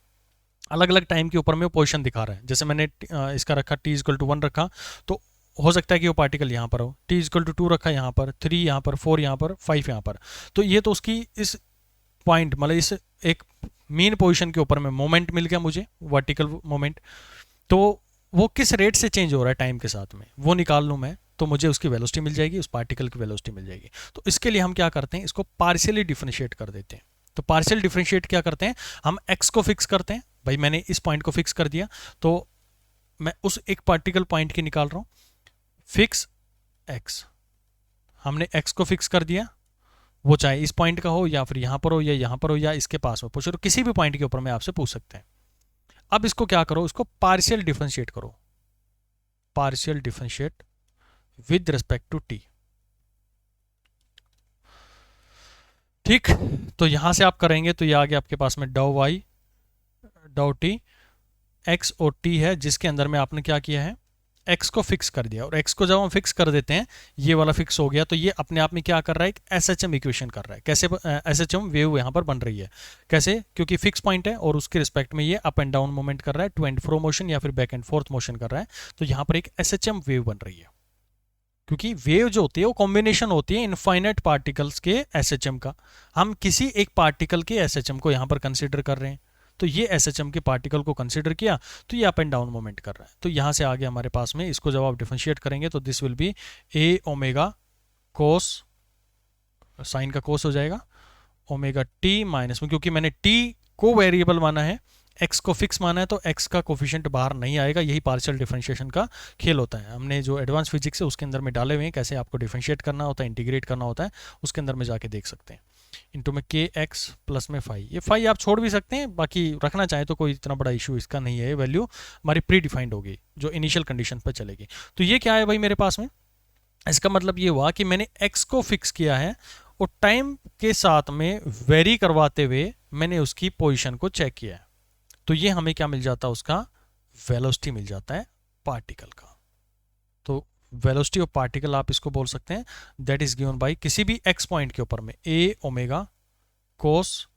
Speaker 1: अलग अलग टाइम के ऊपर में वो पोजीशन दिखा रहा है। जैसे मैंने इसका रखा t इक्वल टू 1 रखा, तो हो सकता है कि वो पार्टिकल यहाँ पर हो, t इक्वल टू 2 रखा यहाँ पर, 3 यहाँ पर, 4 यहाँ पर, 5 यहाँ पर। तो ये तो उसकी इस पॉइंट मतलब इस एक मेन पोजीशन के ऊपर में मोमेंट मिल गया मुझे, वर्टिकल मोमेंट। तो वो किस रेट से चेंज हो रहा है टाइम के साथ में, वो निकाल लूँ मैं, तो मुझे उसकी वेलोसिटी मिल जाएगी, उस पार्टिकल की वेलोसिटी मिल जाएगी। तो इसके लिए हम क्या करते हैं, इसको पार्शियली डिफरेंशिएट कर देते हैं। तो पार्शियल डिफरेंशिएट क्या करते हैं, हम x को फिक्स करते हैं, भाई मैंने इस पॉइंट को फिक्स कर दिया, तो मैं उस एक पार्टिकल पॉइंट की निकाल रहा हूँ, फिक्स x, हमने x को फिक्स कर दिया, वो चाहे इस पॉइंट का हो या फिर यहाँ पर हो या यहाँ पर हो या इसके पास हो, पूछ रहे हो किसी भी पॉइंट के ऊपर में आपसे पूछ सकते हैं। अब इसको क्या करो, इसको पार्शियल डिफरेंशिएट करो, partial differentiate with respect to t। ठीक, तो यहां से आप करेंगे तो ये आ गया आपके पास में डाउ वाई डाउ टी, एक्स और टी है जिसके अंदर में आपने क्या किया है, एक्स को फिक्स कर दिया। और एक्स को जब हम फिक्स कर देते हैं, ये वाला फिक्स हो गया, तो ये अपने आप में क्या कर रहा है, एक एसएचएम इक्वेशन कर रहा है। कैसे एसएचएम वेव यहाँ पर बन रही है, कैसे, क्योंकि फिक्स पॉइंट है और उसके रिस्पेक्ट में ये अप एंड डाउन मूवमेंट कर रहा है, टू एंड फ्रो मोशन या फिर बैक एंड फोर्थ मोशन कर रहा है। तो यहाँ पर एक एसएचएम वेव बन रही है, क्योंकि वेव जो होती है वो कॉम्बिनेशन होती है इनफाइनाइट पार्टिकल्स के एसएचएम का। हम किसी एक पार्टिकल के एसएचएम को यहाँ पर कंसिडर कर रहे हैं, तो ये एसएचएम के पार्टिकल को कंसिडर किया, तो ये अप एंड डाउन मूवमेंट कर रहा है। तो यहाँ से आगे हमारे पास में इसको जब आप डिफरेंशिएट करेंगे तो this will be a omega cos, sine का कोस हो जाएगा, ओमेगा टी माइनस में, क्योंकि मैंने टी को वेरिएबल माना है, एक्स को फिक्स माना है, तो एक्स का कोफिशिएंट बाहर नहीं आएगा। यही पार्शियल डिफरेंशिएशन का खेल होता है। हमने जो एडवांस फिजिक्स है उसके अंदर में डाले हुए हैं, कैसे आपको डिफरेंशिएट करना होता है, इंटीग्रेट करना होता है, उसके अंदर में जाके देख सकते हैं। इंटू में के एक्स प्लस में फाई, ये फाई आप छोड़ भी सकते हैं, बाकी रखना चाहें तो कोई इतना बड़ा इशू इसका नहीं है। वैल्यू हमारी प्री डिफाइंड होगी जो इनिशियल कंडीशन पर चलेगी। तो ये क्या है भाई मेरे पास में, इसका मतलब ये हुआ कि मैंने एक्स को फिक्स किया है और टाइम के साथ में वेरी करवाते हुए मैंने उसकी पोजीशन को चेक किया है। तो ये हमें क्या मिल जाता है, उसका वेलोसिटी मिल जाता है पार्टिकल का। तो वेलोसिटी ऑफ पार्टिकल आप इसको बोल सकते हैं, दैट इज गिवन बाय किसी भी एक्स पॉइंट के ऊपर में A omega cos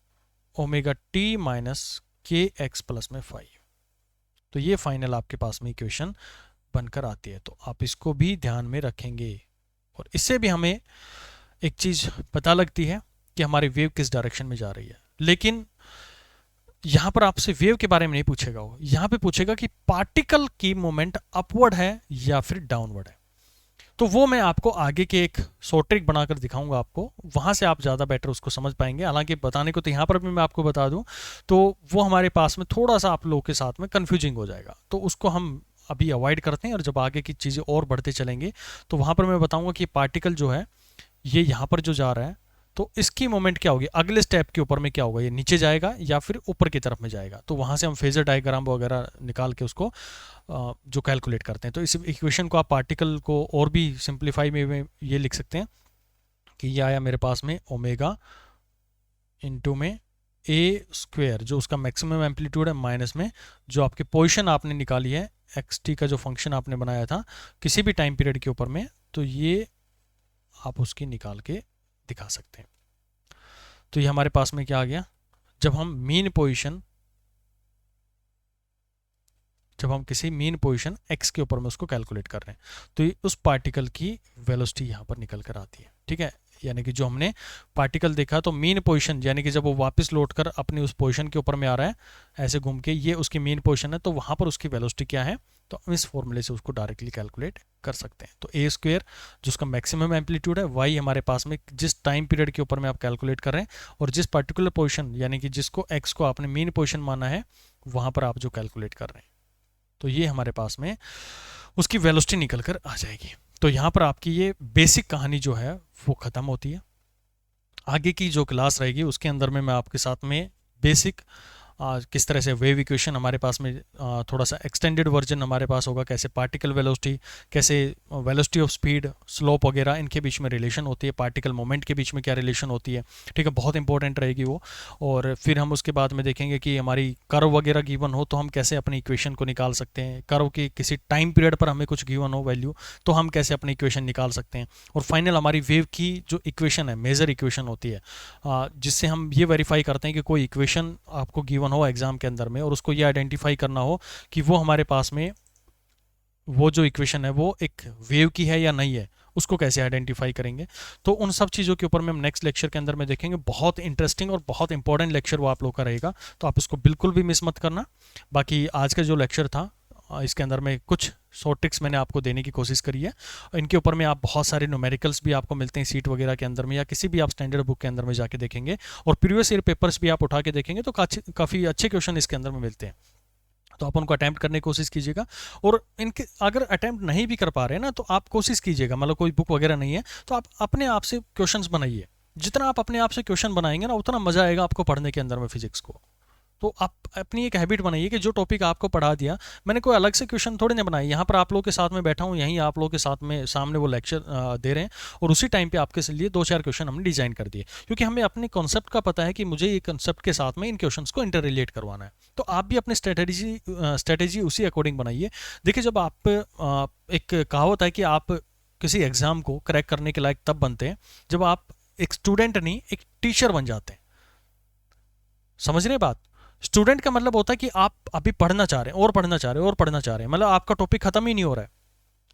Speaker 1: omega t minus k x plus में फाइव। तो ये फाइनल आपके पास में इक्वेशन बनकर आती है। तो आप इसको भी ध्यान में रखेंगे, और इससे भी हमें एक चीज पता लगती है कि हमारी वेव किस डायरेक्शन में जा रही है। लेकिन यहां पर आपसे वेव के बारे में नहीं पूछेगा, वो यहां पे पूछेगा कि पार्टिकल की मोमेंट अपवर्ड है या फिर डाउनवर्ड है। तो वो मैं आपको आगे के एक शॉर्ट ट्रिक बनाकर दिखाऊंगा आपको, वहां से आप ज़्यादा बेटर उसको समझ पाएंगे। हालांकि बताने को तो यहाँ पर भी मैं आपको बता दूं तो वो हमारे पास में थोड़ा सा आप लोगों के साथ में कन्फ्यूजिंग हो जाएगा, तो उसको हम अभी अवॉइड करते हैं। और जब आगे की चीज़ें और बढ़ते चलेंगे तो वहाँ पर मैं बताऊँगा कि पार्टिकल जो है ये यहाँ पर जो जा रहा है, तो इसकी मोमेंट क्या होगी, अगले स्टेप के ऊपर में क्या होगा, ये नीचे जाएगा या फिर ऊपर की तरफ में जाएगा। तो वहाँ से हम फेजर डायग्राम वगैरह निकाल के उसको जो कैलकुलेट करते हैं। तो इस इक्वेशन को आप पार्टिकल को और भी सिंप्लीफाई में ये लिख सकते हैं कि ये आया मेरे पास में ओमेगा इंटू में ए स्क्वेयर जो उसका मैक्सिमम एम्पलीट्यूड है माइनस में जो आपकी पोजीशन आपने निकाली है एक्स टी का जो फंक्शन आपने बनाया था किसी भी टाइम पीरियड के ऊपर में, तो ये आप उसकी निकाल के दिखा सकते हैं। तो ये हमारे पास में क्या आ गया, जब हम किसी मीन पोजीशन x के ऊपर में उसको कैलकुलेट कर रहे हैं तो ये उस पार्टिकल की वेलोसिटी यहाँ पर निकल कर आती है। ठीक है, यानी कि जो हमने पार्टिकल देखा तो मीन पोजीशन यानी कि जब वो वापस लौट कर अपनी उस पोजीशन के ऊपर में आ रहा है ऐसे घूम के, ये उसकी मीन पोजीशन है, तो वहाँ पर उसकी वेलोसिटी क्या है, तो हम इस फॉर्मूले से उसको डायरेक्टली कैलकुलेट कर सकते हैं। तो ए स्क्वेयर जो उसका मैक्सिमम एम्पलीट्यूड है, वाई हमारे पास में जिस टाइम पीरियड के ऊपर में आप कैलकुलेट कर रहे हैं और जिस पर्टिकुलर पोजीशन यानी कि जिसको एक्स को आपने मीन पोजीशन माना है वहाँ पर आप जो कैलकुलेट कर रहे हैं, तो ये हमारे पास में उसकी वेलोसिटी निकल कर आ जाएगी। तो यहाँ पर आपकी ये बेसिक कहानी जो है वो ख़त्म होती है। आगे की जो क्लास रहेगी उसके अंदर में मैं आपके साथ में बेसिक किस तरह से वेव इक्वेशन हमारे पास में थोड़ा सा एक्सटेंडेड वर्जन हमारे पास होगा, कैसे पार्टिकल वेलोसिटी, कैसे वेलोसिटी ऑफ स्पीड, स्लोप वगैरह इनके बीच में रिलेशन होती है, पार्टिकल मोमेंट के बीच में क्या रिलेशन होती है। ठीक है, बहुत इंपॉर्टेंट रहेगी वो। और फिर हम उसके बाद में देखेंगे कि हमारी कर्व वगैरह गिवन हो तो हम कैसे अपनी इक्वेशन को निकाल सकते हैं, कर्व की किसी टाइम पीरियड पर हमें कुछ गिवन हो वैल्यू तो हम कैसे अपनी इक्वेशन निकाल सकते हैं। और फाइनल हमारी वेव की जो इक्वेशन है मेजर इक्वेशन होती है जिससे हम ये वेरीफाई करते हैं कि कोई इक्वेशन आपको गिवन हो एग्जाम के अंदर में और उसको ये आइडेंटिफाई करना हो कि वो हमारे पास में वो जो इक्वेशन है वो एक वेव की है या नहीं है, उसको कैसे आइडेंटिफाई करेंगे। तो उन सब चीज़ों के ऊपर में हम नेक्स्ट लेक्चर के अंदर में देखेंगे। बहुत इंटरेस्टिंग और बहुत इंपॉर्टेंट लेक्चर वो आप लोग का रहेगा, तो आप इसको बिल्कुल भी मिस मत करना। बाकी आज का जो लेक्चर था इसके अंदर में कुछ शॉर्ट ट्रिक्स मैंने आपको देने की कोशिश करी है। इनके ऊपर में आप बहुत सारे न्यूमेरिकल्स भी आपको मिलते हैं सीट वगैरह के अंदर में या किसी भी आप स्टैंडर्ड बुक के अंदर में जाके देखेंगे और प्रीवियस ईयर पेपर्स भी आप उठा के देखेंगे तो काफ़ी अच्छे क्वेश्चन इसके अंदर में मिलते हैं। तो आप उनको अटैम्प्ट करने की कोशिश कीजिएगा और इनके अगर अटैम्प्ट नहीं भी कर पा रहे हैं ना तो आप कोशिश कीजिएगा, मतलब कोई बुक वगैरह नहीं है तो आप अपने आप से क्वेश्चंस बनाइए। जितना आप अपने आप से क्वेश्चन बनाएंगे ना उतना मजा आएगा आपको पढ़ने के अंदर में फिजिक्स को। तो आप अपनी एक हैबिट बनाइए कि जो टॉपिक आपको पढ़ा दिया मैंने कोई अलग से क्वेश्चन थोड़ी ना बनाए, यहाँ पर आप लोगों के साथ में बैठा हूँ, यहीं आप लोगों के साथ में सामने वो लेक्चर दे रहे हैं और उसी टाइम पे आपके लिए 2-4 क्वेश्चन हमने डिजाइन कर दिए क्योंकि हमें अपने कॉन्सेप्ट का पता है कि मुझे ये कॉन्सेप्ट के साथ में इन क्वेश्चन को इंटर रिलेट करवाना है। तो आप भी अपनी स्ट्रेटेजी उसी अकॉर्डिंग बनाइए। देखिए जब आप एक कहावत है कि आप किसी एग्जाम को क्रैक करने के लायक तब बनते हैं जब आप एक स्टूडेंट नहीं एक टीचर बन जाते हैं। समझ रहे बात? स्टूडेंट का मतलब होता है कि आप अभी पढ़ना चाह रहे हैं और पढ़ना चाह रहे हैं और पढ़ना चाह रहे हैं, मतलब आपका टॉपिक खत्म ही नहीं हो रहा है,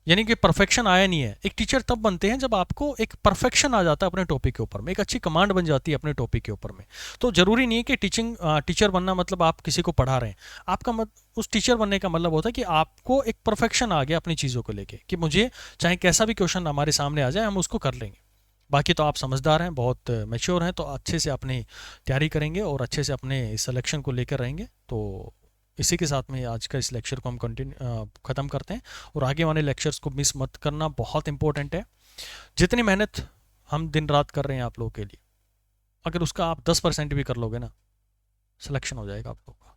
Speaker 1: यानी कि परफेक्शन आया नहीं है। एक टीचर तब बनते हैं जब आपको एक परफेक्शन आ जाता है अपने टॉपिक के ऊपर में, एक अच्छी कमांड बन जाती है अपने टॉपिक के ऊपर में। तो जरूरी नहीं है कि टीचर बनना मतलब आप किसी को पढ़ा रहे हैं, आपका उस टीचर बनने का मतलब होता है कि आपको एक परफेक्शन आ गया अपनी चीज़ों को लेके कि मुझे चाहे कैसा भी क्वेश्चन हमारे सामने आ जाए हम उसको कर लेंगे। बाकी तो आप समझदार हैं, बहुत मैच्योर हैं, तो अच्छे से अपनी तैयारी करेंगे और अच्छे से अपने सिलेक्शन को लेकर रहेंगे। तो इसी के साथ में आज का इस लेक्चर को हम ख़त्म करते हैं और आगे वाले लेक्चर्स को मिस मत करना, बहुत इंपॉर्टेंट है। जितनी मेहनत हम दिन रात कर रहे हैं आप लोगों के लिए, अगर उसका आप 10% भी कर लोगे ना सिलेक्शन हो जाएगा आप लोगों का।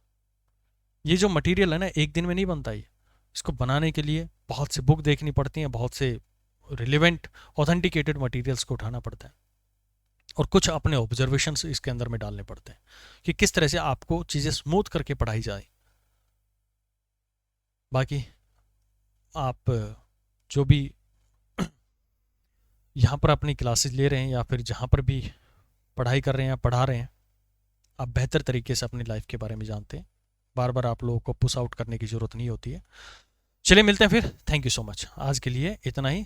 Speaker 1: ये जो मटीरियल है ना एक दिन में नहीं बनता, ये इसको बनाने के लिए बहुत से बुक देखनी पड़ती हैं, बहुत से रिलेवेंट ऑथेंटिकेटेड मटेरियल्स को उठाना पड़ता है और कुछ अपने ऑब्जर्वेशंस इसके अंदर में डालने पड़ते हैं कि किस तरह से आपको चीज़ें स्मूथ करके पढ़ाई जाए। बाकी आप जो भी यहाँ पर अपनी क्लासेस ले रहे हैं या फिर जहाँ पर भी पढ़ाई कर रहे हैं या पढ़ा रहे हैं, आप बेहतर तरीके से अपनी लाइफ के बारे में जानते हैं। बार बार आप लोगों को पुश आउट करने की ज़रूरत नहीं होती है। चलिए मिलते हैं फिर। Thank you so much. आज के लिए इतना ही।